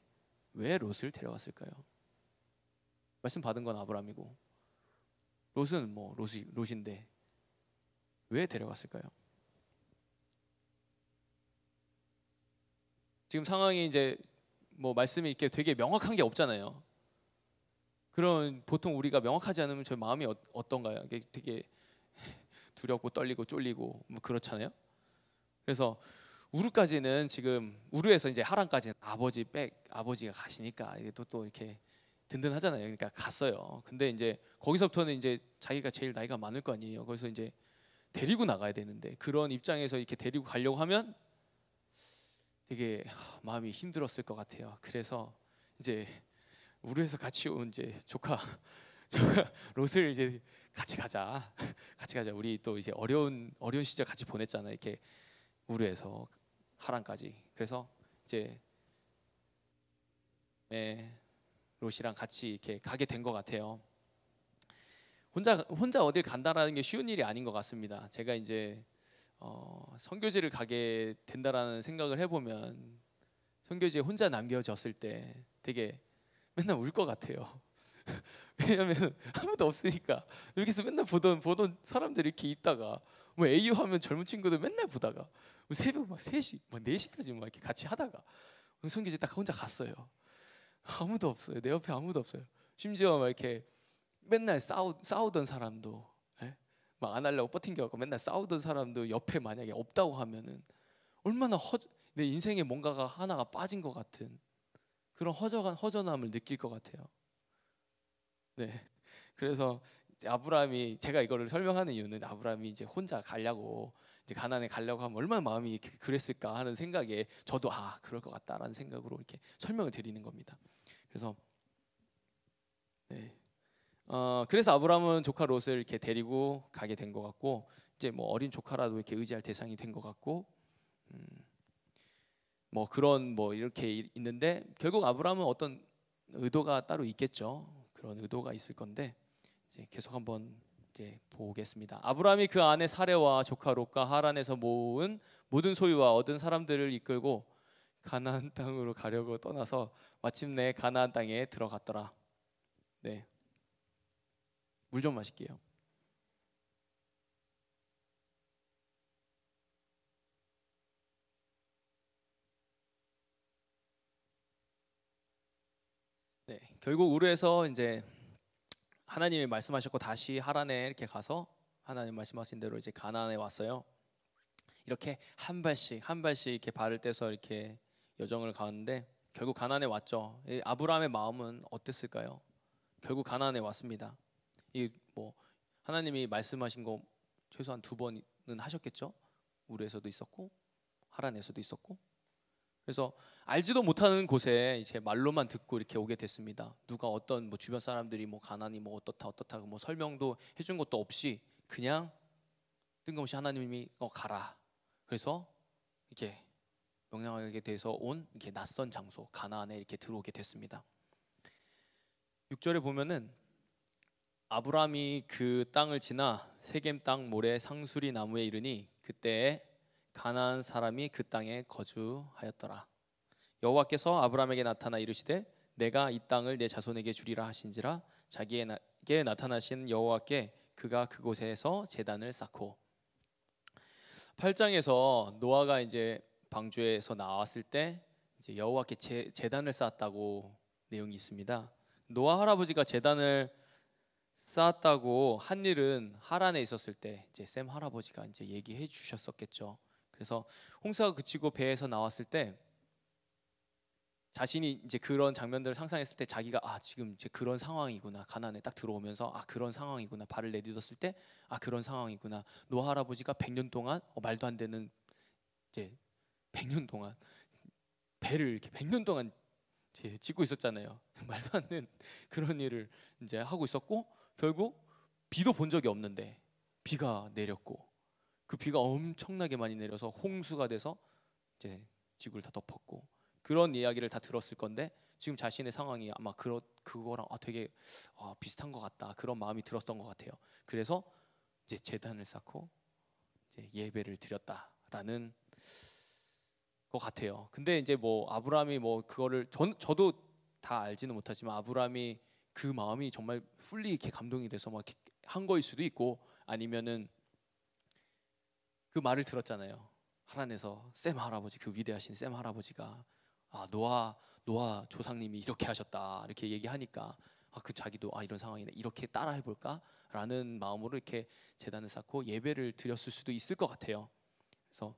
왜 롯을 데려갔을까요? 말씀 받은 건 아브라함이고 롯은 뭐 롯인데 왜 데려갔을까요? 지금 상황이 이제 뭐 말씀이 이렇게 되게 명확한 게 없잖아요. 그런, 보통 우리가 명확하지 않으면 저희 마음이 어떤가요? 이게 되게 두렵고 떨리고 쫄리고 뭐 그렇잖아요. 그래서 우르까지는, 지금 우르에서 이제 하란까지는 아버지가 가시니까 이게 또 이렇게 든든하잖아요. 그러니까 갔어요. 근데 이제 거기서부터는 이제 자기가 제일 나이가 많을 거 아니에요. 거기서 이제 데리고 나가야 되는데, 그런 입장에서 이렇게 데리고 가려고 하면 되게 마음이 힘들었을 것 같아요. 그래서 이제 우르에서 같이 온 이제 조카 롯을 이제 같이 가자. 우리 또 이제 어려운 시절 같이 보냈잖아요. 이렇게 우르에서 하란까지. 그래서 이제 롯이랑 같이 이렇게 가게 된 것 같아요. 혼자 어딜 간다라는 게 쉬운 일이 아닌 것 같습니다. 제가 이제 선교지를 가게 된다라는 생각을 해보면, 선교지에 혼자 남겨졌을 때 되게 맨날 울 것 같아요. 왜냐면 아무도 없으니까. 여기서 맨날 보던 사람들이 이렇게 있다가, 뭐 AU 하면 젊은 친구들 맨날 보다가 새벽 막 3시, 막 4시까지 막 이렇게 같이 하다가 선교지 딱 혼자 갔어요. 아무도 없어요. 내 옆에 아무도 없어요. 심지어 막 이렇게 맨날 싸우던 사람도, 막 안 하려고 버틴겨갖고 맨날 싸우던 사람도 옆에 만약에 없다고 하면은 얼마나 내 인생에 뭔가가 하나가 빠진 것 같은 그런 허전함을 느낄 것 같아요. 네, 그래서 아브라함이, 제가 이거를 설명하는 이유는 아브라함이 이제 혼자 가려고 이제 가나안에 가려고 하면 얼마나 마음이 그랬을까 하는 생각에 저도 그럴 것 같다라는 생각으로 이렇게 설명을 드리는 겁니다. 그래서 네. 그래서 아브라함은 조카 롯을 이렇게 데리고 가게 된 것 같고, 이제 뭐 어린 조카라도 이렇게 의지할 대상이 된 것 같고, 뭐 그런 뭐 이렇게 있는데, 결국 아브라함은 어떤 의도가 따로 있겠죠. 그런 의도가 있을 건데 이제 계속 한번 이제 보겠습니다. 아브라함이 그 아내 사레와 조카 롯과 하란에서 모은 모든 소유와 얻은 사람들을 이끌고 가나안 땅으로 가려고 떠나서 마침내 가나안 땅에 들어갔더라. 네. 물 좀 마실게요. 네. 결국 우르에서 이제 하나님이 말씀하셨고 다시 하란에 이렇게 가서 하나님 말씀하신 대로 이제 가나안에 왔어요. 이렇게 한 발씩 한 발씩 이렇게 발을 떼서 이렇게 여정을 가는데 결국 가나안에 왔죠. 아브라함의 마음은 어땠을까요? 결국 가나안에 왔습니다. 이 뭐 하나님이 말씀하신 거 최소한 2번은 하셨겠죠. 우르에서도 있었고 하란에서도 있었고. 그래서 알지도 못하는 곳에 이제 말로만 듣고 이렇게 오게 됐습니다. 누가 어떤 뭐 주변 사람들이 뭐 가나안이 뭐 어떻다 뭐 설명도 해준 것도 없이 그냥 뜬금없이 하나님이 가라. 그래서 이렇게 명령하게 돼서 온 이렇게 낯선 장소 가나안에 이렇게 들어오게 됐습니다. 6절에 보면은 아브라함이 그 땅을 지나 세겜 땅 모래 상수리 나무에 이르니 그때에 가나안 사람이 그 땅에 거주하였더라. 여호와께서 아브라함에게 나타나 이르시되 내가 이 땅을 내 자손에게 주리라 하신지라 자기에게 나타나신 여호와께 그가 그곳에서 제단을 쌓고. 8장에서 노아가 이제 방주에서 나왔을 때 이제 여호와께 제단을 쌓았다고 내용이 있습니다. 노아 할아버지가 제단을 쌓았다고 한 일은 하란에 있었을 때 이제 샘 할아버지가 이제 얘기해 주셨었겠죠. 그래서 홍수가 그치고 배에서 나왔을 때 자신이 이제 그런 장면들을 상상했을 때 자기가 지금 이제 그런 상황이구나. 가나안에 딱 들어오면서 그런 상황이구나. 발을 내딛었을 때 그런 상황이구나. 노아 할아버지가 100년 동안 말도 안 되는 이제 100년 동안 배를 이렇게 100년 동안 이제 짓고 있었잖아요. 말도 안 되는 그런 일을 이제 하고 있었고 결국 비도 본 적이 없는데 비가 내렸고 그 비가 엄청나게 많이 내려서 홍수가 돼서 이제 지구를 다 덮었고 그런 이야기를 다 들었을 건데 지금 자신의 상황이 아마 그거랑 되게 비슷한 것 같다 그런 마음이 들었던 것 같아요. 그래서 이제 제단을 쌓고 이제 예배를 드렸다라는 것 같아요. 근데 이제 뭐 아브라함이 뭐 그거를 저도 다 알지는 못하지만 아브라함이 그 마음이 정말 풀리 이렇게 감동이 돼서 막 한 거일 수도 있고 아니면은 그 말을 들었잖아요. 하란에서 샘 할아버지 그 위대하신 샘 할아버지가 노아 조상님이 이렇게 하셨다 이렇게 얘기하니까 그 자기도 이런 상황이네 이렇게 따라 해볼까라는 마음으로 이렇게 제단을 쌓고 예배를 드렸을 수도 있을 것 같아요. 그래서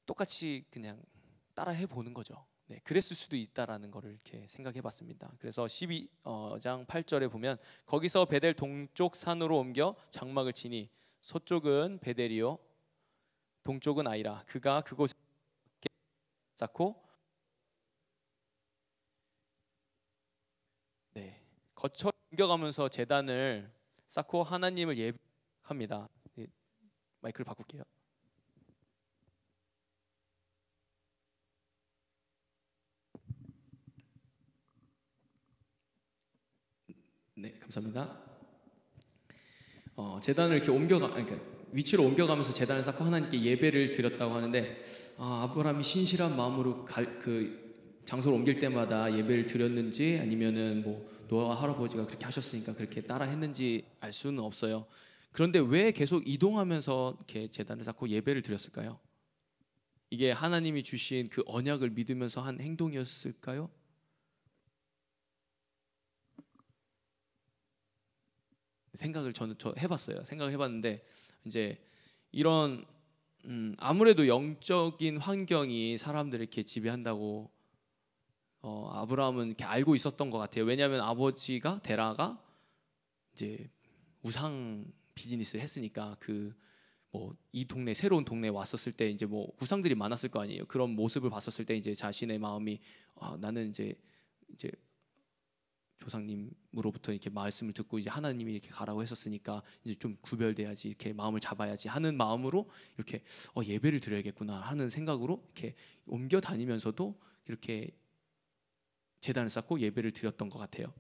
똑같이 그냥 따라 해보는 거죠. 네, 그랬을 수도 있다라는 거를 이렇게 생각해봤습니다. 그래서 12장 8절에 보면 거기서 베델 동쪽 산으로 옮겨 장막을 치니 서쪽은 베델이요 동쪽은 아이라 그가 그곳에 쌓고 거쳐 옮겨가면서 제단을 쌓고 하나님을 예배합니다. 마이크를 바꿀게요. 네, 감사합니다. 제단을 이렇게 그러니까 위치로 옮겨가면서 제단을 쌓고 하나님께 예배를 드렸다고 하는데 아브라함이 신실한 마음으로 그 장소를 옮길 때마다 예배를 드렸는지 아니면은 뭐 노아 할아버지가 그렇게 하셨으니까 그렇게 따라 했는지 알 수는 없어요. 그런데 왜 계속 이동하면서 이렇게 제단을 쌓고 예배를 드렸을까요? 이게 하나님이 주신 그 언약을 믿으면서 한 행동이었을까요? 생각을 저는 해봤어요. 생각을 해봤는데 이제 이런 아무래도 영적인 환경이 사람들을 이렇게 지배한다고 아브라함은 이렇게 알고 있었던 것 같아요. 왜냐하면 아버지가 데라가 이제 우상 비즈니스를 했으니까 그 뭐 이 동네 새로운 동네에 왔었을 때 이제 뭐 우상들이 많았을 거 아니에요. 그런 모습을 봤었을 때 이제 자신의 마음이 나는 이제 조상님으로부터 이렇게 말씀을 듣고 이제 하나님이 이렇게 가라고 했었으니까 이제 좀 구별돼야지, 이렇게 마음을 잡아야지 하는 마음으로 이렇게 예배를 드려야겠구나 하는 생각으로 이렇게 옮겨 다니면서도 이렇게 제단을 쌓고 예배를 드렸던 것 같아요.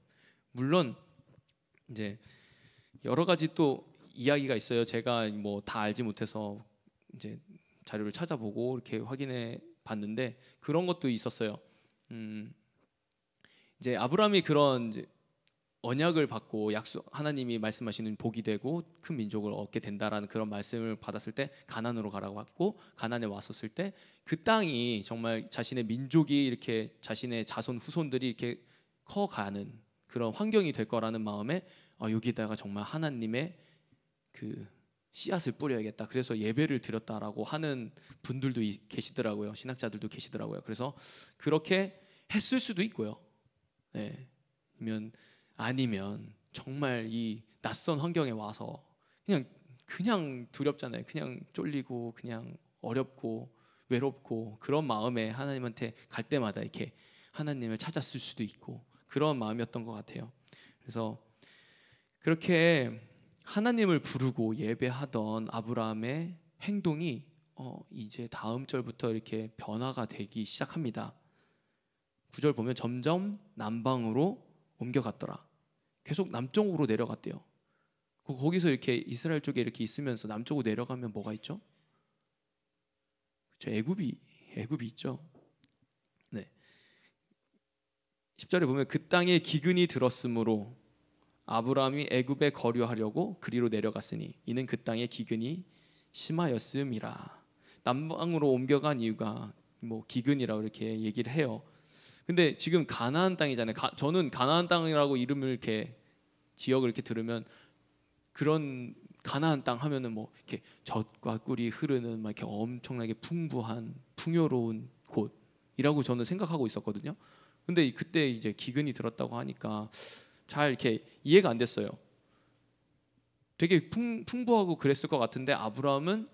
물론 이제 여러 가지 또 이야기가 있어요. 제가 뭐 다 알지 못해서 이제 자료를 찾아보고 이렇게 확인해 봤는데 그런 것도 있었어요. 이제 아브라함이 그런 이제 언약을 받고 약속, 하나님이 말씀하시는 복이 되고 큰 민족을 얻게 된다라는 그런 말씀을 받았을 때 가나안으로 가라고 했고, 가나안에 왔었을 때 그 땅이 정말 자신의 민족이 이렇게 자신의 자손 후손들이 이렇게 커가는 그런 환경이 될 거라는 마음에 여기다가 정말 하나님의 그 씨앗을 뿌려야겠다. 그래서 예배를 드렸다라고 하는 분들도 계시더라고요. 신학자들도 계시더라고요. 그래서 그렇게 했을 수도 있고요. 네. 아니면 정말 이 낯선 환경에 와서 그냥 두렵잖아요. 그냥 쫄리고 그냥 어렵고 외롭고 그런 마음에 하나님한테 갈 때마다 이렇게 하나님을 찾았을 수도 있고 그런 마음이었던 것 같아요. 그래서 그렇게 하나님을 부르고 예배하던 아브라함의 행동이 이제 다음 절부터 이렇게 변화가 되기 시작합니다. 9절 보면 점점 남방으로 옮겨갔더라. 계속 남쪽으로 내려갔대요. 거기서 이렇게 이스라엘 쪽에 이렇게 있으면서 남쪽으로 내려가면 뭐가 있죠? 그렇죠. 애굽이 있죠. 네. 10절에 보면 그 땅에 기근이 들었으므로 아브라함이 애굽에 거류하려고 그리로 내려갔으니 이는 그 땅에 기근이 심하였음이라. 남방으로 옮겨간 이유가 뭐 기근이라고 이렇게 얘기를 해요. 근데 지금 가나안 땅이잖아요. 저는 가나안 땅이라고 이름을 이렇게 지역을 이렇게 들으면 그런 가나안 땅 하면은 뭐 이렇게 젖과 꿀이 흐르는 막 이렇게 엄청나게 풍부한 풍요로운 곳이라고 저는 생각하고 있었거든요. 근데 그때 이제 기근이 들었다고 하니까 잘 이렇게 이해가 안 됐어요. 되게 풍부하고 그랬을 것 같은데 아브라함은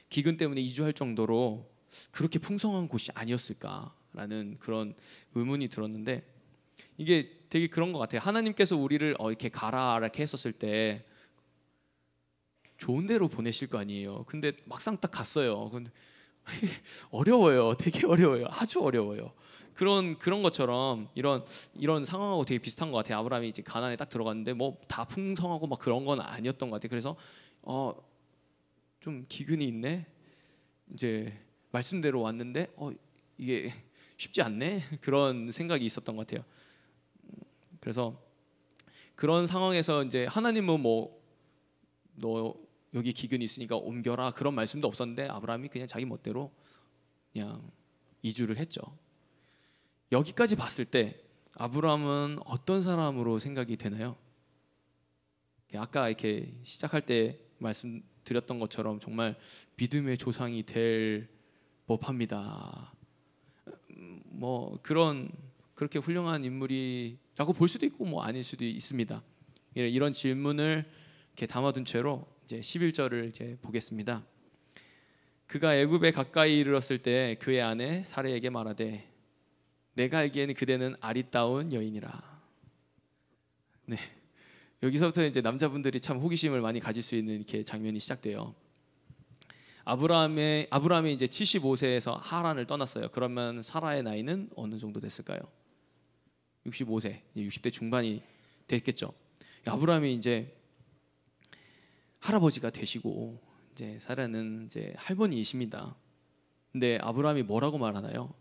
기근 때문에 이주할 정도로 그렇게 풍성한 곳이 아니었을까라는 그런 의문이 들었는데, 이게 되게 그런 것 같아요. 하나님께서 우리를 이렇게 가라 이렇게 했었을 때 좋은 데로 보내실 거 아니에요. 근데 막상 딱 갔어요. 근데 어려워요. 되게 어려워요. 아주 어려워요. 그런 것처럼 이런 상황하고 되게 비슷한 것 같아요. 아브라함이 이제 가나안에 딱 들어갔는데 뭐 다 풍성하고 막 그런 건 아니었던 것 같아요. 그래서 좀 기근이 있네. 이제 말씀대로 왔는데 이게 쉽지 않네. 그런 생각이 있었던 것 같아요. 그래서 그런 상황에서 이제 하나님은 너 여기 기근이 있으니까 옮겨라 그런 말씀도 없었는데 아브라함이 그냥 자기 멋대로 그냥 이주를 했죠. 여기까지 봤을 때 아브라함은 어떤 사람으로 생각이 되나요? 아까 이렇게 시작할 때 말씀드렸던 것처럼 정말 믿음의 조상이 될 법합니다. 뭐 그렇게 훌륭한 인물이라고 볼 수도 있고 뭐 아닐 수도 있습니다. 이런 질문을 이렇게 담아둔 채로 이제 11절을 이제 보겠습니다. 그가 애굽에 가까이 이르렀을 때 그의 아내 사레에게 말하되 내가 알기에는 그대는 아리따운 여인이라. 네. 여기서부터 이제 남자분들이 참 호기심을 많이 가질 수 있는 이렇게 장면이 시작돼요. 아브라함이 이제 75세에서 하란을 떠났어요. 그러면 사라의 나이는 어느 정도 됐을까요? 65세, 60대 중반이 됐겠죠. 아브라함이 이제 할아버지가 되시고 이제 사라는 이제 할머니이십니다. 근데 아브라함이 뭐라고 말하나요?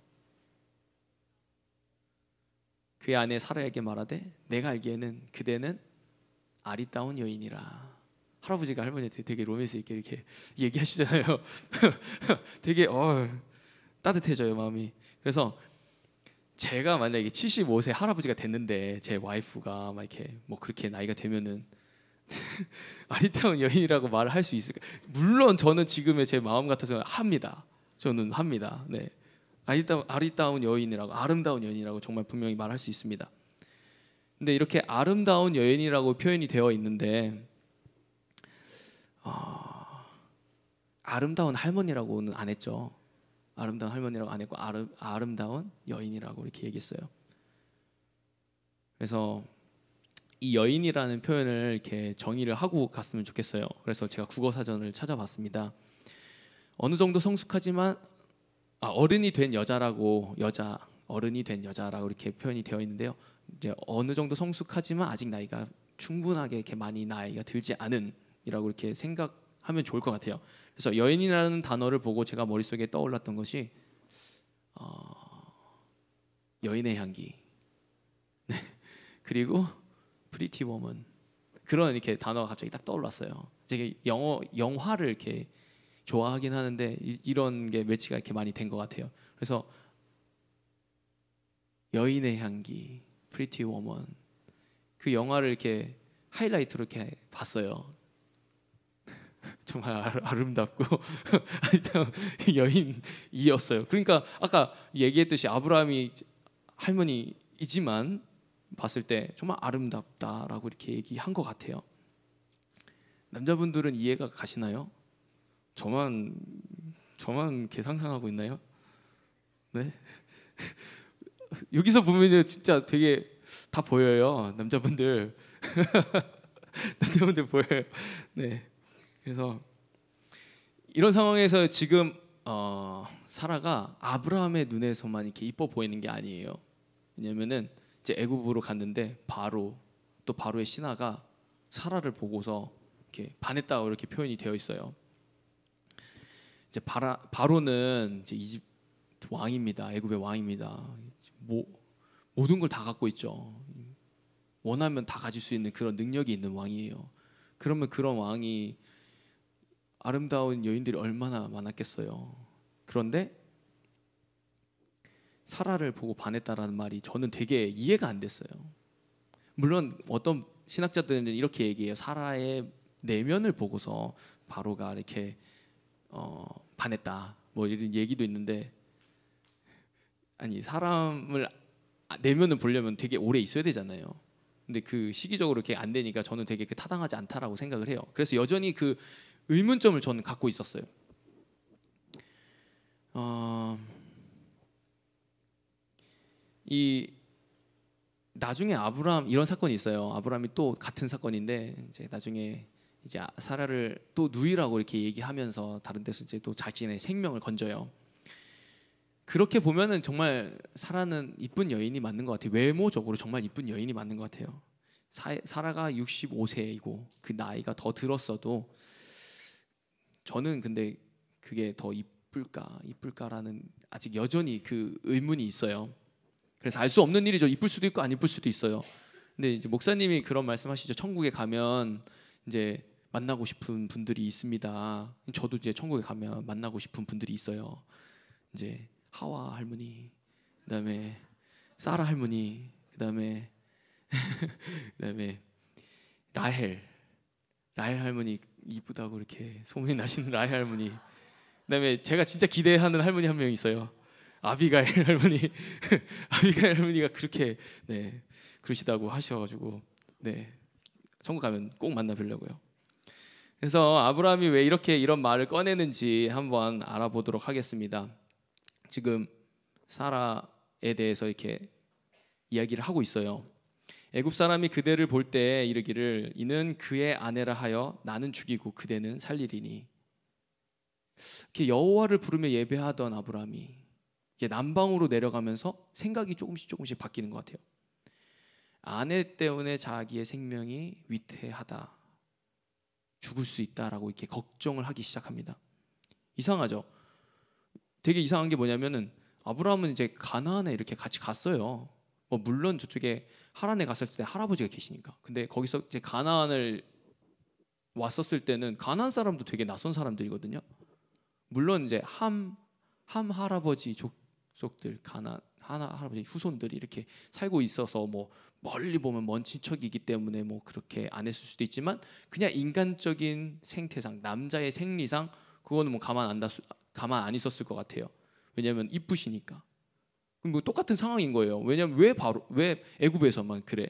그의 아내 사라에게 말하되 내가 알기에는 그대는 아리따운 여인이라. 할아버지가 할머니한테 되게 로맨스 있게 이렇게 얘기하시잖아요. 되게 따뜻해져요 마음이. 그래서 제가 만약에 75세 할아버지가 됐는데 제 와이프가 막 이렇게 뭐 그렇게 나이가 되면은 아리따운 여인이라고 말을 할 수 있을까? 물론 저는 지금의 제 마음 같아서 합니다. 저는 합니다. 네. 아리따운 여인이라고, 아름다운 여인이라고 정말 분명히 말할 수 있습니다. 근데 이렇게 아름다운 여인이라고 표현이 되어 있는데 아름다운 할머니라고는 안 했죠. 아름다운 할머니라고 안 했고 아름다운 여인이라고 이렇게 얘기했어요. 그래서 이 여인이라는 표현을 이렇게 정의를 하고 갔으면 좋겠어요. 그래서 제가 국어 사전을 찾아봤습니다. 어느 정도 성숙하지만 어른이 된 여자라고 어른이 된 여자라고 이렇게 표현이 되어 있는데요. 이제 어느 정도 성숙하지만 아직 나이가 충분하게 이렇게 많이 나이가 들지 않은이라고 이렇게 생각하면 좋을 것 같아요. 그래서 여인이라는 단어를 보고 제가 머릿속에 떠올랐던 것이 여인의 향기, 네. 그리고 프리티 워먼, 그런 이렇게 단어가 갑자기 딱 떠올랐어요. 제가 영화를 이렇게 좋아하긴 하는데 이런 게 매치가 이렇게 많이 된 것 같아요. 그래서 여인의 향기, 프리티 워먼, 그 영화를 이렇게 하이라이트로 이렇게 봤어요. 정말 아름답고 여인이었어요. 그러니까 아까 얘기했듯이 아브라함이 할머니이지만 봤을 때 정말 아름답다라고 이렇게 얘기한 것 같아요. 남자분들은 이해가 가시나요? 저만 이렇게 상상하고 있나요? 네? 여기서 보면은 진짜 되게 다 보여요. 남자분들 남자분들 보여요. 네. 그래서 이런 상황에서 지금 사라가 아브라함의 눈에서만 이렇게 이뻐 보이는 게 아니에요. 왜냐면은 이제 애굽으로 갔는데 또 바로의 신하가 사라를 보고서 이렇게 반했다고 이렇게 표현이 되어 있어요. 이제 바로는 이제 이집트 왕입니다. 애굽의 왕입니다. 모든 걸 다 갖고 있죠. 원하면 다 가질 수 있는 그런 능력이 있는 왕이에요. 그러면 그런 왕이 아름다운 여인들이 얼마나 많았겠어요. 그런데 사라를 보고 반했다라는 말이 저는 되게 이해가 안 됐어요. 물론 어떤 신학자들은 이렇게 얘기해요. 사라의 내면을 보고서 바로가 이렇게 반했다, 뭐 이런 얘기도 있는데, 아니 사람을 내면을 보려면 되게 오래 있어야 되잖아요. 근데 그 시기적으로 이렇게 안 되니까 저는 되게 타당하지 않다라고 생각을 해요. 그래서 여전히 그 의문점을 저는 갖고 있었어요. 이 나중에 아브라함 이런 사건이 있어요. 아브라함이 또 같은 사건인데 이제 나중에 이제 사라를 또 누이라고 이렇게 얘기하면서 다른 데서 이제 또 자신의 생명을 건져요. 그렇게 보면은 정말 사라는 이쁜 여인이 맞는 것 같아요. 외모적으로 정말 이쁜 여인이 맞는 것 같아요. 사라가 65세이고 그 나이가 더 들었어도 저는 근데 그게 더 이쁠까라는 아직 여전히 그 의문이 있어요. 그래서 알 수 없는 일이죠. 이쁠 수도 있고 안 이쁠 수도 있어요. 근데 이제 목사님이 그런 말씀하시죠. 천국에 가면 이제 만나고 싶은 분들이 있습니다. 저도 이제 천국에 가면 만나고 싶은 분들이 있어요. 이제 하와 할머니, 그다음에 사라 할머니, 그다음에 라헬 할머니 이쁘다고 이렇게 소문이 나시는 라헬 할머니. 그다음에 제가 진짜 기대하는 할머니 한 명 있어요. 아비가일 할머니. 아비가일 할머니가 그렇게 그러시다고 하셔가지고 천국 가면 꼭 만나 뵈려고요. 그래서 아브라함이 왜 이런 말을 꺼내는지 한번 알아보도록 하겠습니다. 지금 사라에 대해서 이렇게 이야기를 하고 있어요. 애굽 사람이 그대를 볼 때 이르기를 이는 그의 아내라 하여 나는 죽이고 그대는 살리리니. 이렇게 여호와를 부르며 예배하던 아브라함이 이게 남방으로 내려가면서 생각이 조금씩 바뀌는 것 같아요. 아내 때문에 자기의 생명이 위태하다, 죽을 수 있다라고 이렇게 걱정을 하기 시작합니다. 이상하죠? 되게 이상한 게 뭐냐면은 아브라함은 이제 가나안에 이렇게 같이 갔어요. 물론 저쪽에 하란에 갔을 때 할아버지가 계시니까. 근데 거기서 이제 가나안을 왔었을 때는 가나안 사람도 되게 낯선 사람들이거든요. 물론 이제 함 할아버지 족속들, 가나안 할아버지 후손들이 이렇게 살고 있어서 멀리 보면 먼 친척이기 때문에 그렇게 안 했을 수도 있지만 그냥 인간적인 생태상, 남자의 생리상 그거는 가만 안 있었을 것 같아요. 왜냐하면 이쁘시니까. 똑같은 상황인 거예요. 왜냐하면 왜 애굽에서만 그래?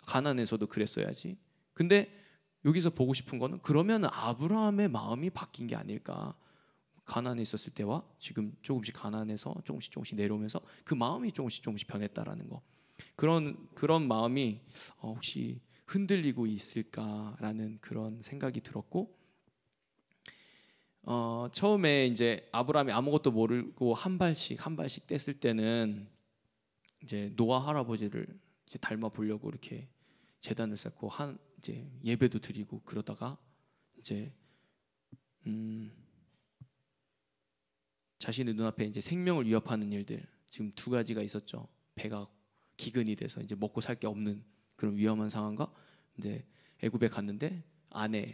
가나안에서도 그랬어야지. 근데 여기서 보고 싶은 거는 그러면 아브라함의 마음이 바뀐 게 아닐까. 가나안에 있었을 때와 지금 조금씩 가나안에서 조금씩 내려오면서 그 마음이 조금씩 변했다라는 거. 그런 마음이 혹시 흔들리고 있을까라는 그런 생각이 들었고, 처음에 이제 아브라함이 아무것도 모르고 한 발씩 뗐을 때는 이제 노아 할아버지를 이제 닮아 보려고 이렇게 제단을 쌓고 이제 예배도 드리고 그러다가 이제 자신의 눈앞에 이제 생명을 위협하는 일들, 지금 두 가지가 있었죠. 배가 기근이 돼서 이제 먹고 살 게 없는 그런 위험한 상황과 이제 애굽에 갔는데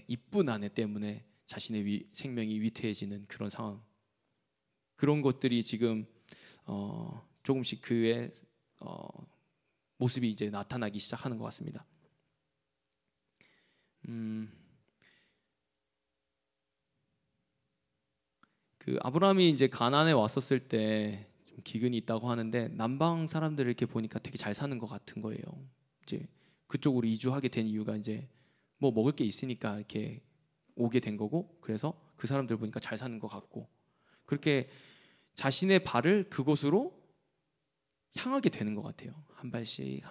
이쁜 아내 때문에 자신의 생명이 위태해지는 그런 상황. 그런 것들이 지금 조금씩 그의 모습이 이제 나타나기 시작하는 것 같습니다. 그 아브라함이 이제 가나안에 왔었을 때 좀 기근이 있다고 하는데 남방 사람들을 이렇게 보니까 되게 잘 사는 것 같은 거예요. 이제 그쪽으로 이주하게 된 이유가 이제 뭐 먹을 게 있으니까 이렇게 오게 된 거고, 그래서 그 사람들 보니까 잘 사는 것 같고, 그렇게 자신의 발을 그곳으로 향하게 되는 것 같아요. 한 발씩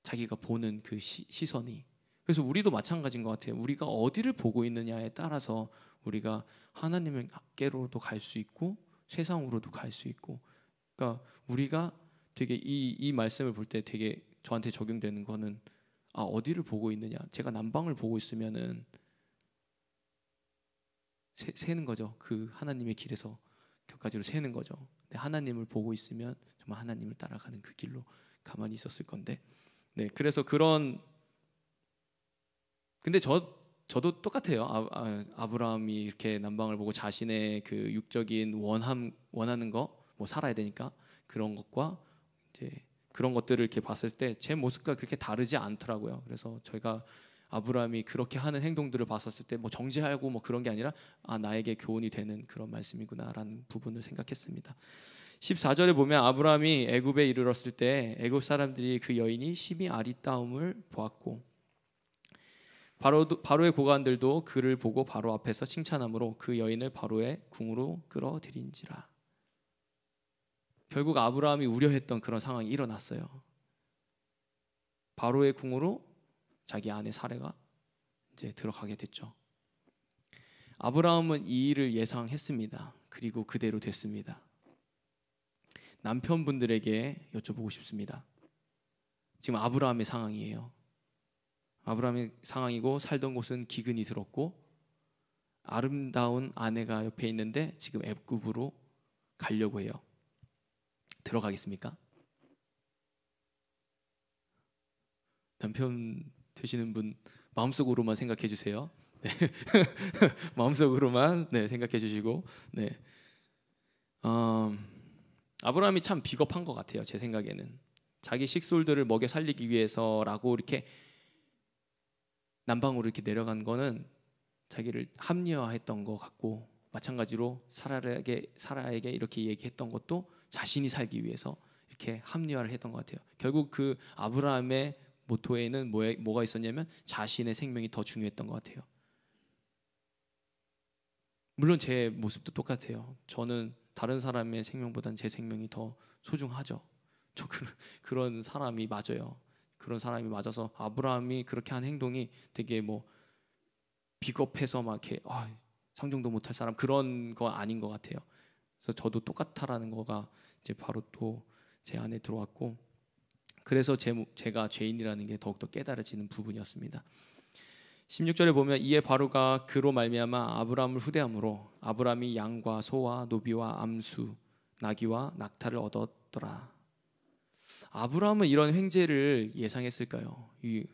자기가 보는 그 시선이. 그래서 우리도 마찬가지인 것 같아요. 우리가 어디를 보고 있느냐에 따라서 우리가 하나님께로도 갈 수 있고 세상으로도 갈 수 있고. 그러니까 우리가 되게 이 말씀을 볼 때 되게 저한테 적용되는 거는, 어디를 보고 있느냐. 제가 남방을 보고 있으면은 새는 거죠. 그 하나님의 길에서 격가지로 새는 거죠. 근데 하나님을 보고 있으면 정말 하나님을 따라가는 그 길로 가만히 있었을 건데. 네, 그래서 근데 저도 똑같아요. 아브라함이 이렇게 남방을 보고 자신의 그 육적인 원하는 거, 뭐 살아야 되니까 그런 것과 이제 그런 것들을 이렇게 봤을 때 제 모습과 그렇게 다르지 않더라고요. 그래서 저희가 아브라함이 그렇게 하는 행동들을 봤었을 때 뭐 정죄하고 뭐 그런 게 아니라 나에게 교훈이 되는 그런 말씀이구나라는 부분을 생각했습니다. 14절에 보면 아브라함이 애굽에 이르렀을 때 애굽 사람들이 그 여인이 심히 아리따움을 보았고 바로의 고관들도 그를 보고 바로 앞에서 칭찬함으로 그 여인을 바로의 궁으로 끌어들인지라. 결국 아브라함이 우려했던 그런 상황이 일어났어요. 바로의 궁으로 자기 아내 사레가 이제 들어가게 됐죠. 아브라함은 이 일을 예상했습니다. 그리고 그대로 됐습니다. 남편분들에게 여쭤보고 싶습니다. 지금 아브라함의 상황이에요. 아브라함의 상황이고 살던 곳은 기근이 들었고 아름다운 아내가 옆에 있는데 지금 애굽으로 가려고 해요. 들어가겠습니까? 남편 되시는 분 마음속으로만 생각해 주세요. 네. 마음속으로만 생각해 주시고, 아브라함이 참 비겁한 것 같아요. 제 생각에는 자기 식솔들을 먹여 살리기 위해서라고 이렇게 남방으로 이렇게 내려간 거는 자기를 합리화했던 것 같고, 마찬가지로 사라에게 이렇게 얘기했던 것도 자신이 살기 위해서 이렇게 합리화를 했던 것 같아요. 결국 그 아브라함의 모토에는 뭐가 있었냐면 자신의 생명이 더 중요했던 것 같아요. 물론 제 모습도 똑같아요. 저는 다른 사람의 생명보다는 제 생명이 더 소중하죠. 저 그런 사람이 맞아요. 그런 사람이 맞아서 아브라함이 그렇게 한 행동이 되게 뭐 비겁해서 막 이렇게 상종도 못할 사람 그런 거 아닌 것 같아요. 그래서 저도 똑같다라는 거가 이제 바로 또 제 안에 들어왔고, 그래서 제가 죄인이라는 게 더욱더 깨달아지는 부분이었습니다. 16절에 보면 이에 바로가 그로 말미암아 아브라함을 후대함으로 아브라함이 양과 소와 노비와 암수 나귀와 낙타를 얻었더라. 아브라함은 이런 횡재를 예상했을까요? 이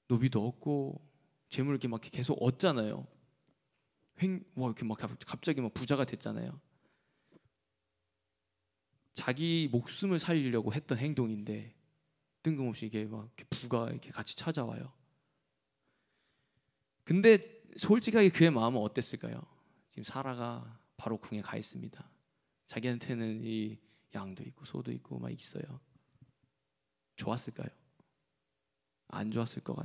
노비도 얻고 재물을 이렇게 막 계속 얻잖아요. 이렇게 막 갑자기 막 부자가 됐잖아요. 자기 목숨을 살리려고 했던 행동인데 뜬금없이 이게 막 부가 이렇게 같이 찾아와요. 근데 솔직하게 그의 마음은 어땠을까요? 지금 사라가 바로 궁에 가 있습니다. 자기한테는 이 양도 있고 소도 있고 막 있어요. 좋았을까요? 안 좋았을 것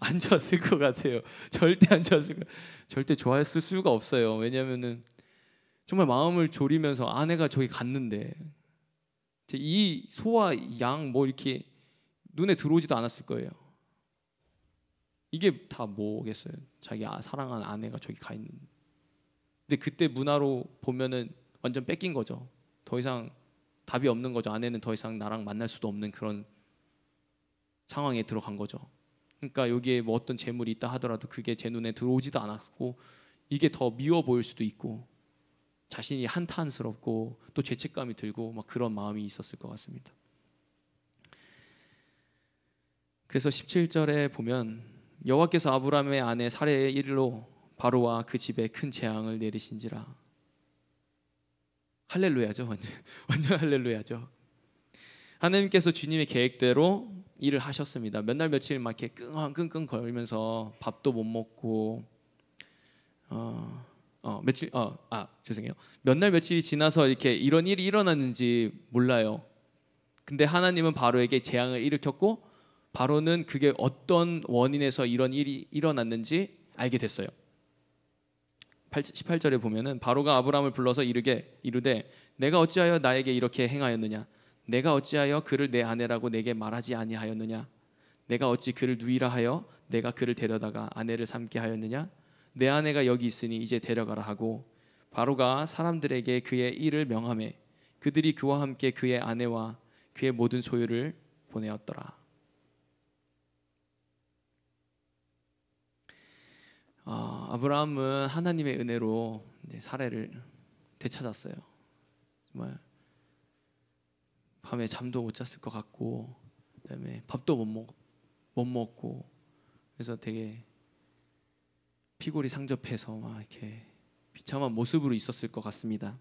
안 좋았을 것 같아요. 절대 안 좋았을 것. 절대 좋아했을 수가 없어요. 왜냐면은 정말 마음을 졸이면서 아내가 저기 갔는데 이 소와 양 뭐 이렇게 눈에 들어오지도 않았을 거예요. 이게 다 뭐겠어요? 자기 사랑하는 아내가 저기 가 있는. 근데 그때 문화로 보면은 완전 뺏긴 거죠. 더 이상 답이 없는 거죠. 아내는 더 이상 나랑 만날 수도 없는 그런 상황에 들어간 거죠. 그러니까 여기에 뭐 어떤 재물이 있다 하더라도 그게 제 눈에 들어오지도 않았고 이게 더 미워 보일 수도 있고 자신이 한탄스럽고 또 죄책감이 들고 막 그런 마음이 있었을 것 같습니다. 그래서 17절에 보면 여호와께서 아브라함의 아내 사레의 일로 바로와 그 집에 큰 재앙을 내리신지라. 할렐루야죠. 완전 할렐루야죠. 하나님께서 주님의 계획대로 일을 하셨습니다. 몇 날 며칠 막 이렇게 끙끙 거리면서 밥도 못 먹고 죄송해요. 몇 날 며칠이 지나서 이렇게 이런 일이 일어났는지 몰라요. 근데 하나님은 바로에게 재앙을 일으켰고 바로는 그게 어떤 원인에서 이런 일이 일어났는지 알게 됐어요. 18절에 보면은 바로가 아브라함을 불러서 이르되 내가 어찌하여 나에게 이렇게 행하였느냐? 내가 어찌하여 그를 내 아내라고 내게 말하지 아니하였느냐? 내가 어찌 그를 누이라 하여 내가 그를 데려다가 아내를 삼게 하였느냐? 내 아내가 여기 있으니 이제 데려가라 하고 바로가 사람들에게 그의 일을 명하매 그들이 그와 함께 그의 아내와 그의 모든 소유를 보내었더라. 아브라함은 하나님의 은혜로 이제 사례를 되찾았어요. 정말 밤에 잠도 못 잤을 것 같고 그다음에 밥도 못 먹고 그래서 되게 피골이 상접해서 막 이렇게 비참한 모습으로 있었을 것 같습니다.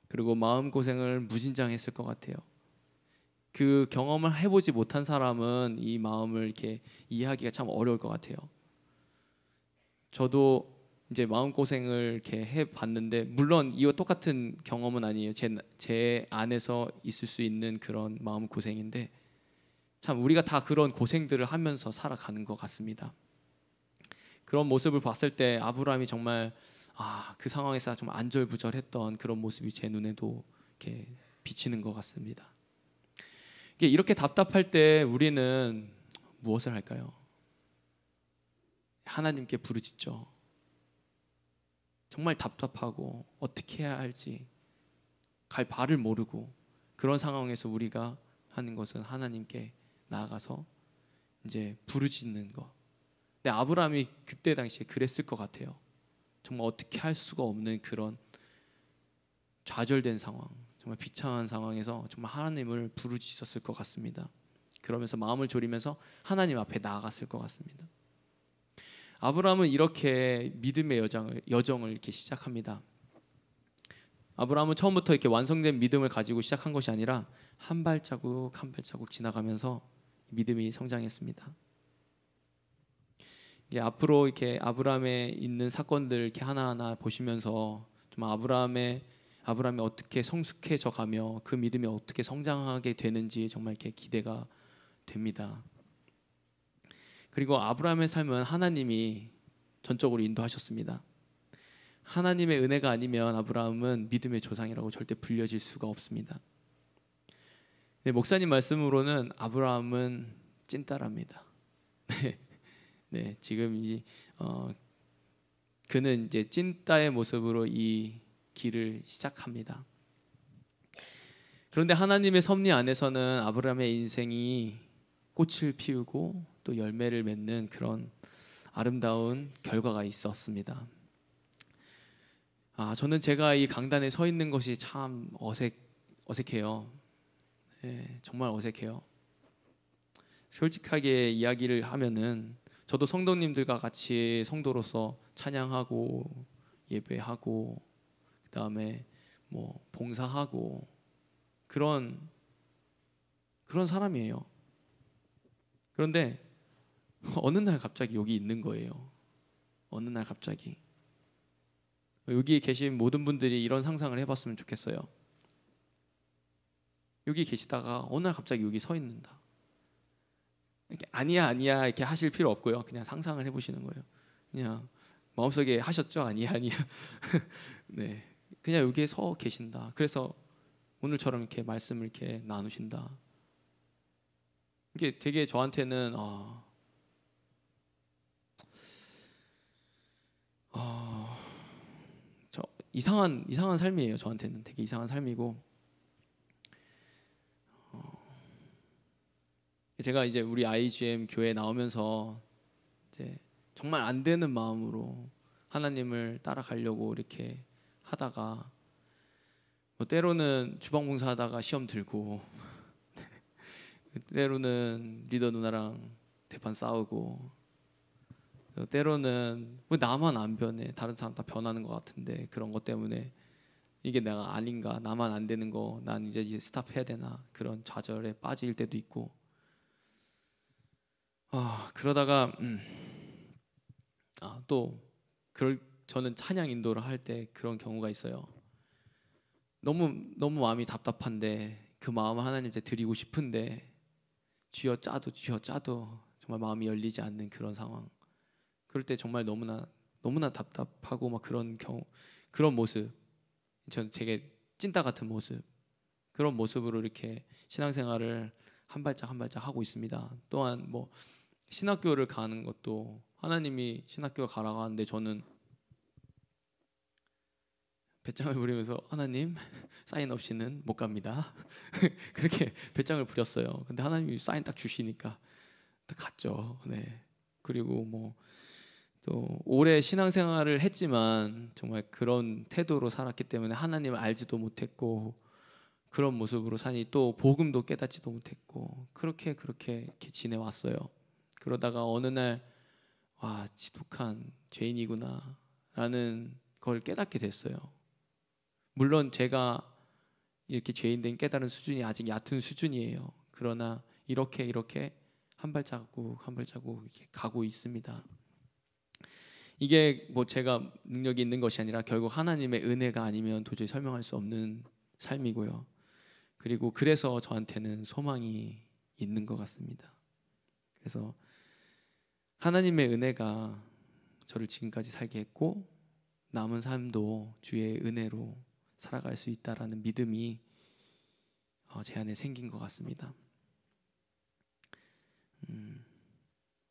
그리고 마음고생을 무진장했을 것 같아요. 그 경험을 해보지 못한 사람은 이 마음을 이렇게 이해하기가 참 어려울 것 같아요. 저도 이제 마음고생을 이렇게 해봤는데 물론 이와 똑같은 경험은 아니에요. 제 안에서 있을 수 있는 그런 마음고생인데 참 우리가 다 그런 고생들을 하면서 살아가는 것 같습니다. 그런 모습을 봤을 때 아브라함이 정말 그 상황에서 좀 안절부절했던 그런 모습이 제 눈에도 이렇게 비치는 것 같습니다. 이렇게 답답할 때 우리는 무엇을 할까요? 하나님께 부르짖죠. 정말 답답하고 어떻게 해야 할지 갈 바를 모르고 그런 상황에서 우리가 하는 것은 하나님께 나아가서 이제 부르짖는 것. 근데 아브라함이 그때 당시에 그랬을 것 같아요. 정말 어떻게 할 수가 없는 그런 좌절된 상황, 정말 비참한 상황에서 정말 하나님을 부르짖었을 것 같습니다. 그러면서 마음을 졸이면서 하나님 앞에 나아갔을 것 같습니다. 아브라함은 이렇게 믿음의 여정을 이렇게 시작합니다. 아브라함은 처음부터 이렇게 완성된 믿음을 가지고 시작한 것이 아니라 한 발자국 한 발자국 지나가면서 믿음이 성장했습니다. 앞으로 이렇게 아브라함에 있는 사건들 이렇게 하나하나 보시면서 좀 아브라함이 어떻게 성숙해져 가며 그 믿음이 어떻게 성장하게 되는지 정말 이렇게 기대가 됩니다. 그리고 아브라함의 삶은 하나님이 전적으로 인도하셨습니다. 하나님의 은혜가 아니면 아브라함은 믿음의 조상이라고 절대 불려질 수가 없습니다. 네, 목사님 말씀으로는 아브라함은 찐따랍니다. 네, 지금 그는 이제 찐따의 모습으로 이 길을 시작합니다. 그런데 하나님의 섭리 안에서는 아브라함의 인생이 꽃을 피우고 또 열매를 맺는 그런 아름다운 결과가 있었습니다. 저는 제가 이 강단에 서 있는 것이 참 어색해요. 네, 정말 어색해요. 솔직하게 이야기를 하면은 저도 성도님들과 같이 성도로서 찬양하고 예배하고 그다음에 뭐 봉사하고 그런 사람이에요. 그런데 어느 날 갑자기 여기 있는 거예요. 어느 날 갑자기 여기 계신 모든 분들이 이런 상상을 해봤으면 좋겠어요. 여기 계시다가 어느 날 갑자기 여기 서 있는다. 이렇게 아니야 아니야 이렇게 하실 필요 없고요. 그냥 상상을 해보시는 거예요. 그냥 마음속에 하셨죠? 아니야 아니야. 네, 그냥 여기에 서 계신다. 그래서 오늘처럼 이렇게 말씀을 이렇게 나누신다. 이게 되게 저한테는 저 이상한 삶이에요. 저한테는 되게 이상한 삶이고, 제가 이제 우리 IGM 교회 나오면서 이제 정말 안 되는 마음으로 하나님을 따라가려고 이렇게 하다가 뭐 때로는 주방 봉사하다가 시험 들고 때로는 리더 누나랑 대판 싸우고 때로는 왜 나만 안 변해? 다른 사람 다 변하는 것 같은데 그런 것 때문에 이게 내가 아닌가? 나만 안 되는 거, 난 이제 스탑해야 되나? 그런 좌절에 빠질 때도 있고, 그러다가 또 저는 찬양 인도를 할 때 그런 경우가 있어요. 너무 마음이 답답한데 그 마음을 하나님께 드리고 싶은데 쥐어 짜도 정말 마음이 열리지 않는 그런 상황. 그럴 때 정말 너무나 답답하고 막 그런 모습, 전 되게 찐따 같은 모습, 그런 모습으로 이렇게 신앙생활을 한 발짝 한 발짝 하고 있습니다. 또한 뭐 신학교를 가는 것도 하나님이 신학교 가라고 하는데 저는 배짱을 부리면서 하나님 사인 없이는 못 갑니다. 그렇게 배짱을 부렸어요. 근데 하나님이 사인 딱 주시니까 딱 갔죠. 네. 그리고 뭐 또 오래 신앙생활을 했지만 정말 그런 태도로 살았기 때문에 하나님을 알지도 못했고 그런 모습으로 사니 또 복음도 깨닫지도 못했고 그렇게 이렇게 지내왔어요. 그러다가 어느 날 지독한 죄인이구나라는 걸 깨닫게 됐어요. 물론 제가 이렇게 죄인된 깨달은 수준이 아직 얕은 수준이에요. 그러나 이렇게 한 발자국 한 발자국 이렇게 가고 있습니다. 이게 뭐 제가 능력이 있는 것이 아니라 결국 하나님의 은혜가 아니면 도저히 설명할 수 없는 삶이고요. 그리고 그래서 저한테는 소망이 있는 것 같습니다. 그래서 하나님의 은혜가 저를 지금까지 살게 했고 남은 삶도 주의 은혜로 살아갈 수 있다라는 믿음이 제 안에 생긴 것 같습니다.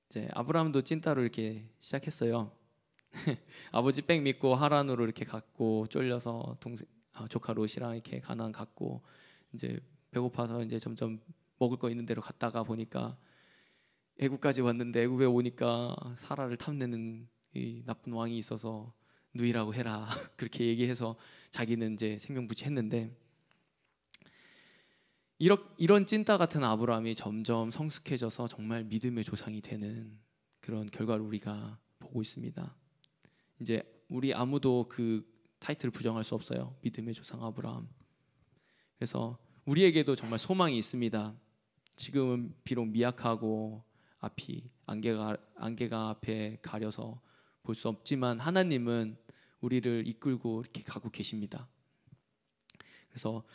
이제 아브라함도 찐따로 이렇게 시작했어요. 아버지 백 믿고 하란으로 이렇게 갔고 쫄려서 조카 롯이랑 이렇게 가나안 갔고 이제 배고파서 이제 점점 먹을 거 있는 대로 갔다가 보니까 애굽까지 왔는데 애굽에 오니까 사라를 탐내는 이 나쁜 왕이 있어서 누이라고 해라 그렇게 얘기해서 자기는 이제 생명부지했는데 이런 찐따 같은 아브라함이 점점 성숙해져서 정말 믿음의 조상이 되는 그런 결과를 우리가 보고 있습니다. 이제 우리 아무도 그 타이틀을 부정할 수 없어요. 믿음의 조상 아브라함. 그래서 우리에게도 정말 소망이 있습니다. 지금은 비록 미약하고 앞이 안개가 앞에 가려서 볼 수 없지만 하나님은 우리를 이끌고 이렇게 가고 계십니다. 그래서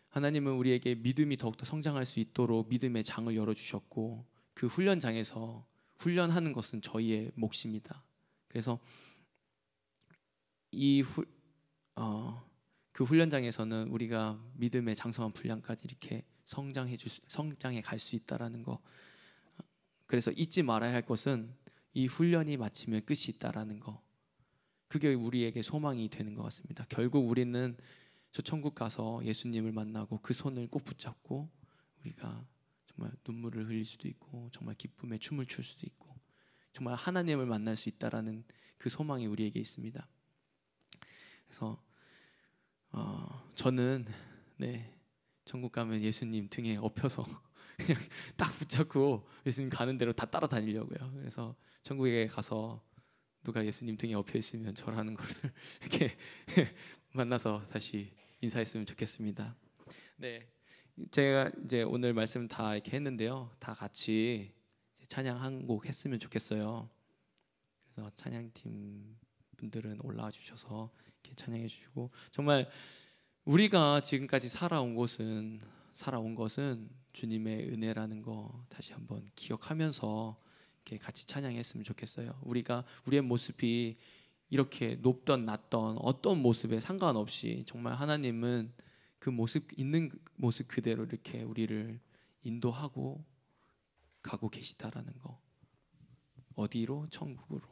하나님은 우리에게 믿음이 더욱더 성장할 수 있도록 믿음의 장을 열어주셨고 그 훈련장에서 훈련하는 것은 저희의 몫입니다. 그래서 그 훈련장에서는 우리가 믿음의 장성한 분량까지 이렇게 성장해 갈 수 있다라는 거. 그래서 잊지 말아야 할 것은 이 훈련이 마치면 끝이 있다라는 거. 그게 우리에게 소망이 되는 것 같습니다. 결국 우리는 저 천국 가서 예수님을 만나고 그 손을 꼭 붙잡고 우리가 정말 눈물을 흘릴 수도 있고 정말 기쁨에 춤을 출 수도 있고 정말 하나님을 만날 수 있다라는 그 소망이 우리에게 있습니다. 그래서 저는 천국 가면 예수님 등에 업혀서 그냥 딱 붙잡고 예수님 가는 대로 다 따라다니려고요. 그래서 천국에 가서 누가 예수님 등에 업혀 있으면 저라는 것을 이렇게 만나서 다시 인사했으면 좋겠습니다. 네, 제가 이제 오늘 말씀 다 이렇게 했는데요. 다 같이 찬양 한 곡 했으면 좋겠어요. 그래서 찬양팀 분들은 올라와 주셔서 이렇게 찬양해 주시고 정말 우리가 지금까지 살아온 곳은 살아온 것은 주님의 은혜라는 거 다시 한번 기억하면서 이렇게 같이 찬양했으면 좋겠어요. 우리의 모습이 이렇게 높던 낮던 어떤 모습에 상관없이 정말 하나님은 그 있는 모습 그대로 이렇게 우리를 인도하고 가고 계시다라는 거. 어디로? 천국으로.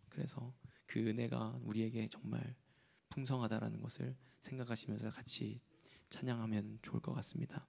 그래서 그 은혜가 우리에게 정말 풍성하다라는 것을 생각하시면서 같이 찬양하면 좋을 것 같습니다.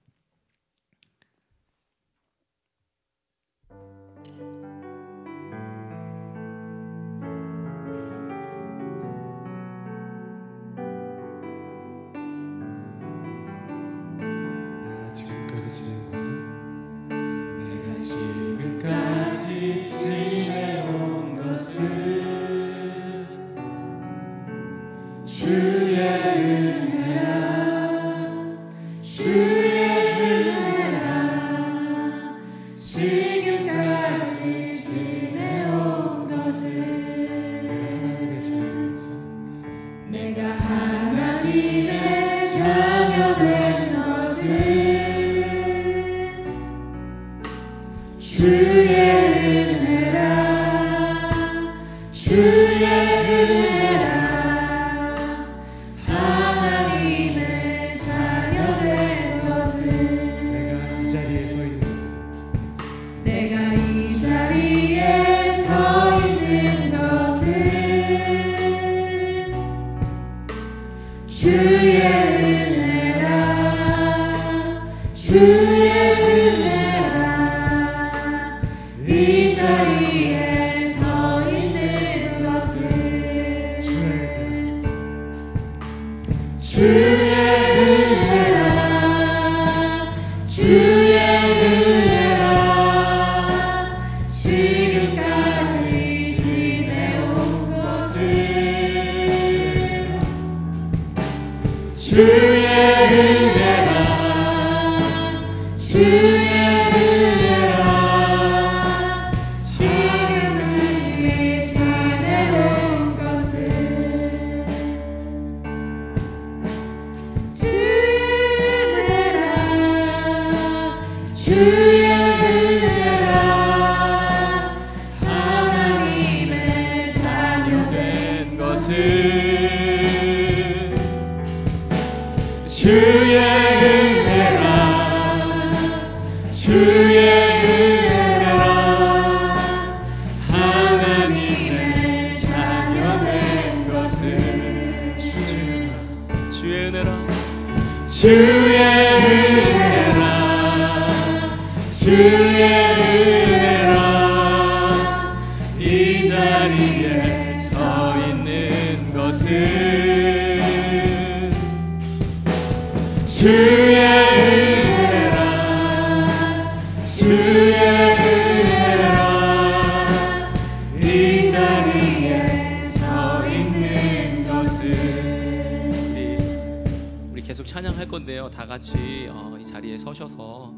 계속 찬양할 건데요. 다 같이 이 자리에 서셔서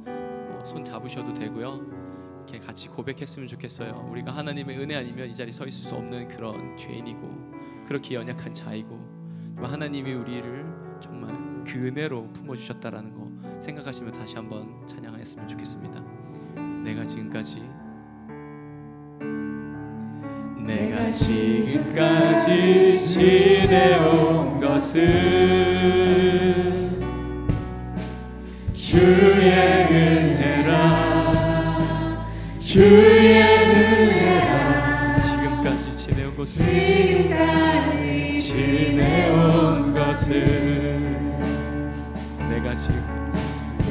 손 잡으셔도 되고요. 이렇게 같이 고백했으면 좋겠어요. 우리가 하나님의 은혜 아니면 이 자리에 서 있을 수 없는 그런 죄인이고 그렇게 연약한 자이고 하나님이 우리를 정말 그 은혜로 품어주셨다라는 거 생각하시면 다시 한번 찬양했으면 좋겠습니다. 내가 지금까지 지내온 것은 주의 은혜라 지금까지 지내온 것은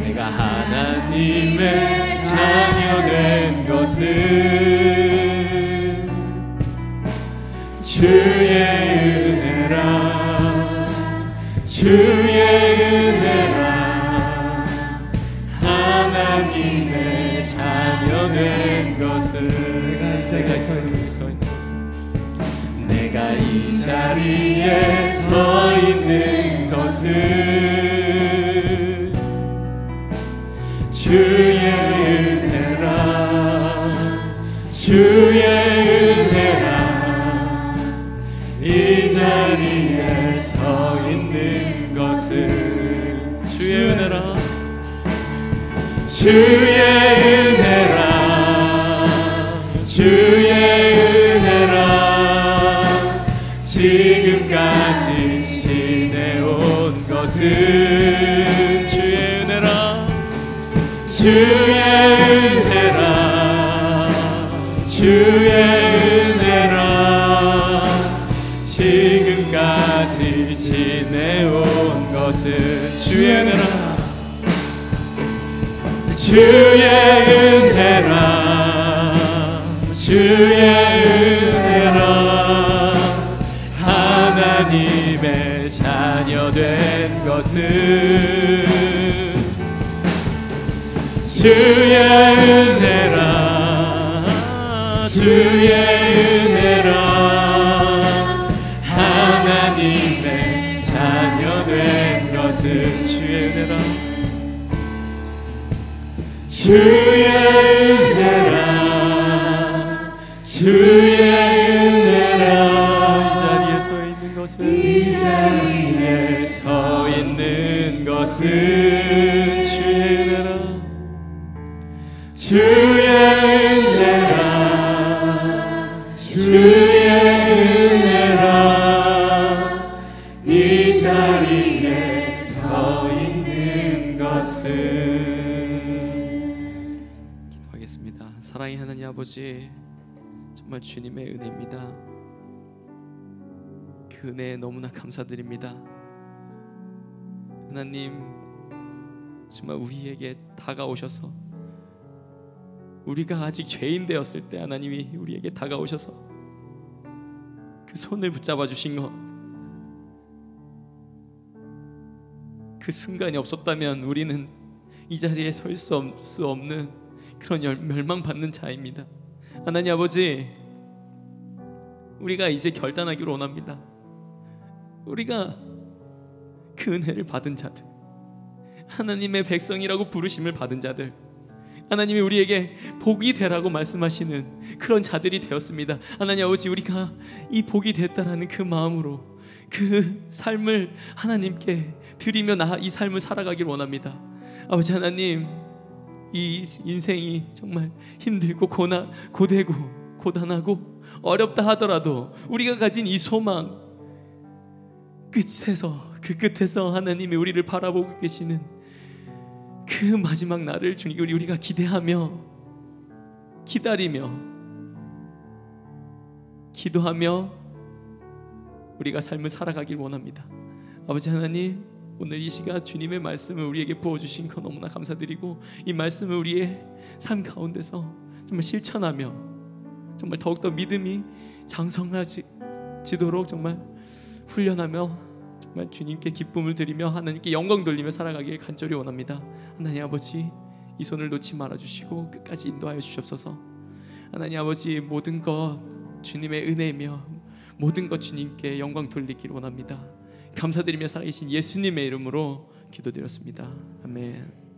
내가 하나님의 자녀 된 것은 주의 은혜라 하나님의 자녀 된 것은 내가 이 자리에 서 있는 것은 주의 은혜라 이 자리에 서 있는 것은 주의 은혜라 주의 은혜라 주의 은혜라 지금까지 지내온 것은 주의 은혜라 주의 은혜라 주의 은혜라 지금까지 지내온 것은 주의 은혜라 주의 은혜라 주의 은혜라 하나님의 자녀된 것은 주의 은혜라 주의 은혜라 하나님의 자녀된 것은 주의 은혜라 주의 은혜라 주의 은혜라 이 자리에 서 있는 것은 주의 은혜라 주의 은혜라 주의 은혜라 이 자리에 서 있는 것은. 기도하겠습니다. 사랑의 하나님 아버지, 정말 주님의 은혜입니다. 그 은혜에 너무나 감사드립니다. 하나님, 정말 우리에게 다가오셔서, 우리가 아직 죄인 되었을 때 하나님이 우리에게 다가오셔서 그 손을 붙잡아 주신 것, 그 순간이 없었다면 우리는 이 자리에 설 수 없는 그런 멸망받는 자입니다. 하나님 아버지, 우리가 이제 결단하기를 원합니다. 우리가 그 은혜를 받은 자들, 하나님의 백성이라고 부르심을 받은 자들, 하나님이 우리에게 복이 되라고 말씀하시는 그런 자들이 되었습니다. 하나님 아버지, 우리가 이 복이 됐다라는 그 마음으로 그 삶을 하나님께 드리며 이 삶을 살아가길 원합니다. 아버지 하나님, 이 인생이 정말 힘들고 고되고 고단하고 어렵다 하더라도 우리가 가진 이 소망 그 끝에서 하나님이 우리를 바라보고 계시는 그 마지막 날을 주님께 우리가 기대하며 기다리며 기도하며 우리가 삶을 살아가길 원합니다. 아버지 하나님, 오늘 이 시간 주님의 말씀을 우리에게 부어주신 것 너무나 감사드리고, 이 말씀을 우리의 삶 가운데서 정말 실천하며 정말 더욱더 믿음이 장성해지도록 정말 훈련하며 정말 주님께 기쁨을 드리며 하나님께 영광 돌리며 살아가길 간절히 원합니다. 하나님 아버지, 이 손을 놓지 말아주시고 끝까지 인도하여 주시옵소서. 하나님 아버지, 모든 것 주님의 은혜이며 모든 것 주님께 영광 돌리길 원합니다. 감사드리며 살아계신 예수님의 이름으로 기도드렸습니다. 아멘.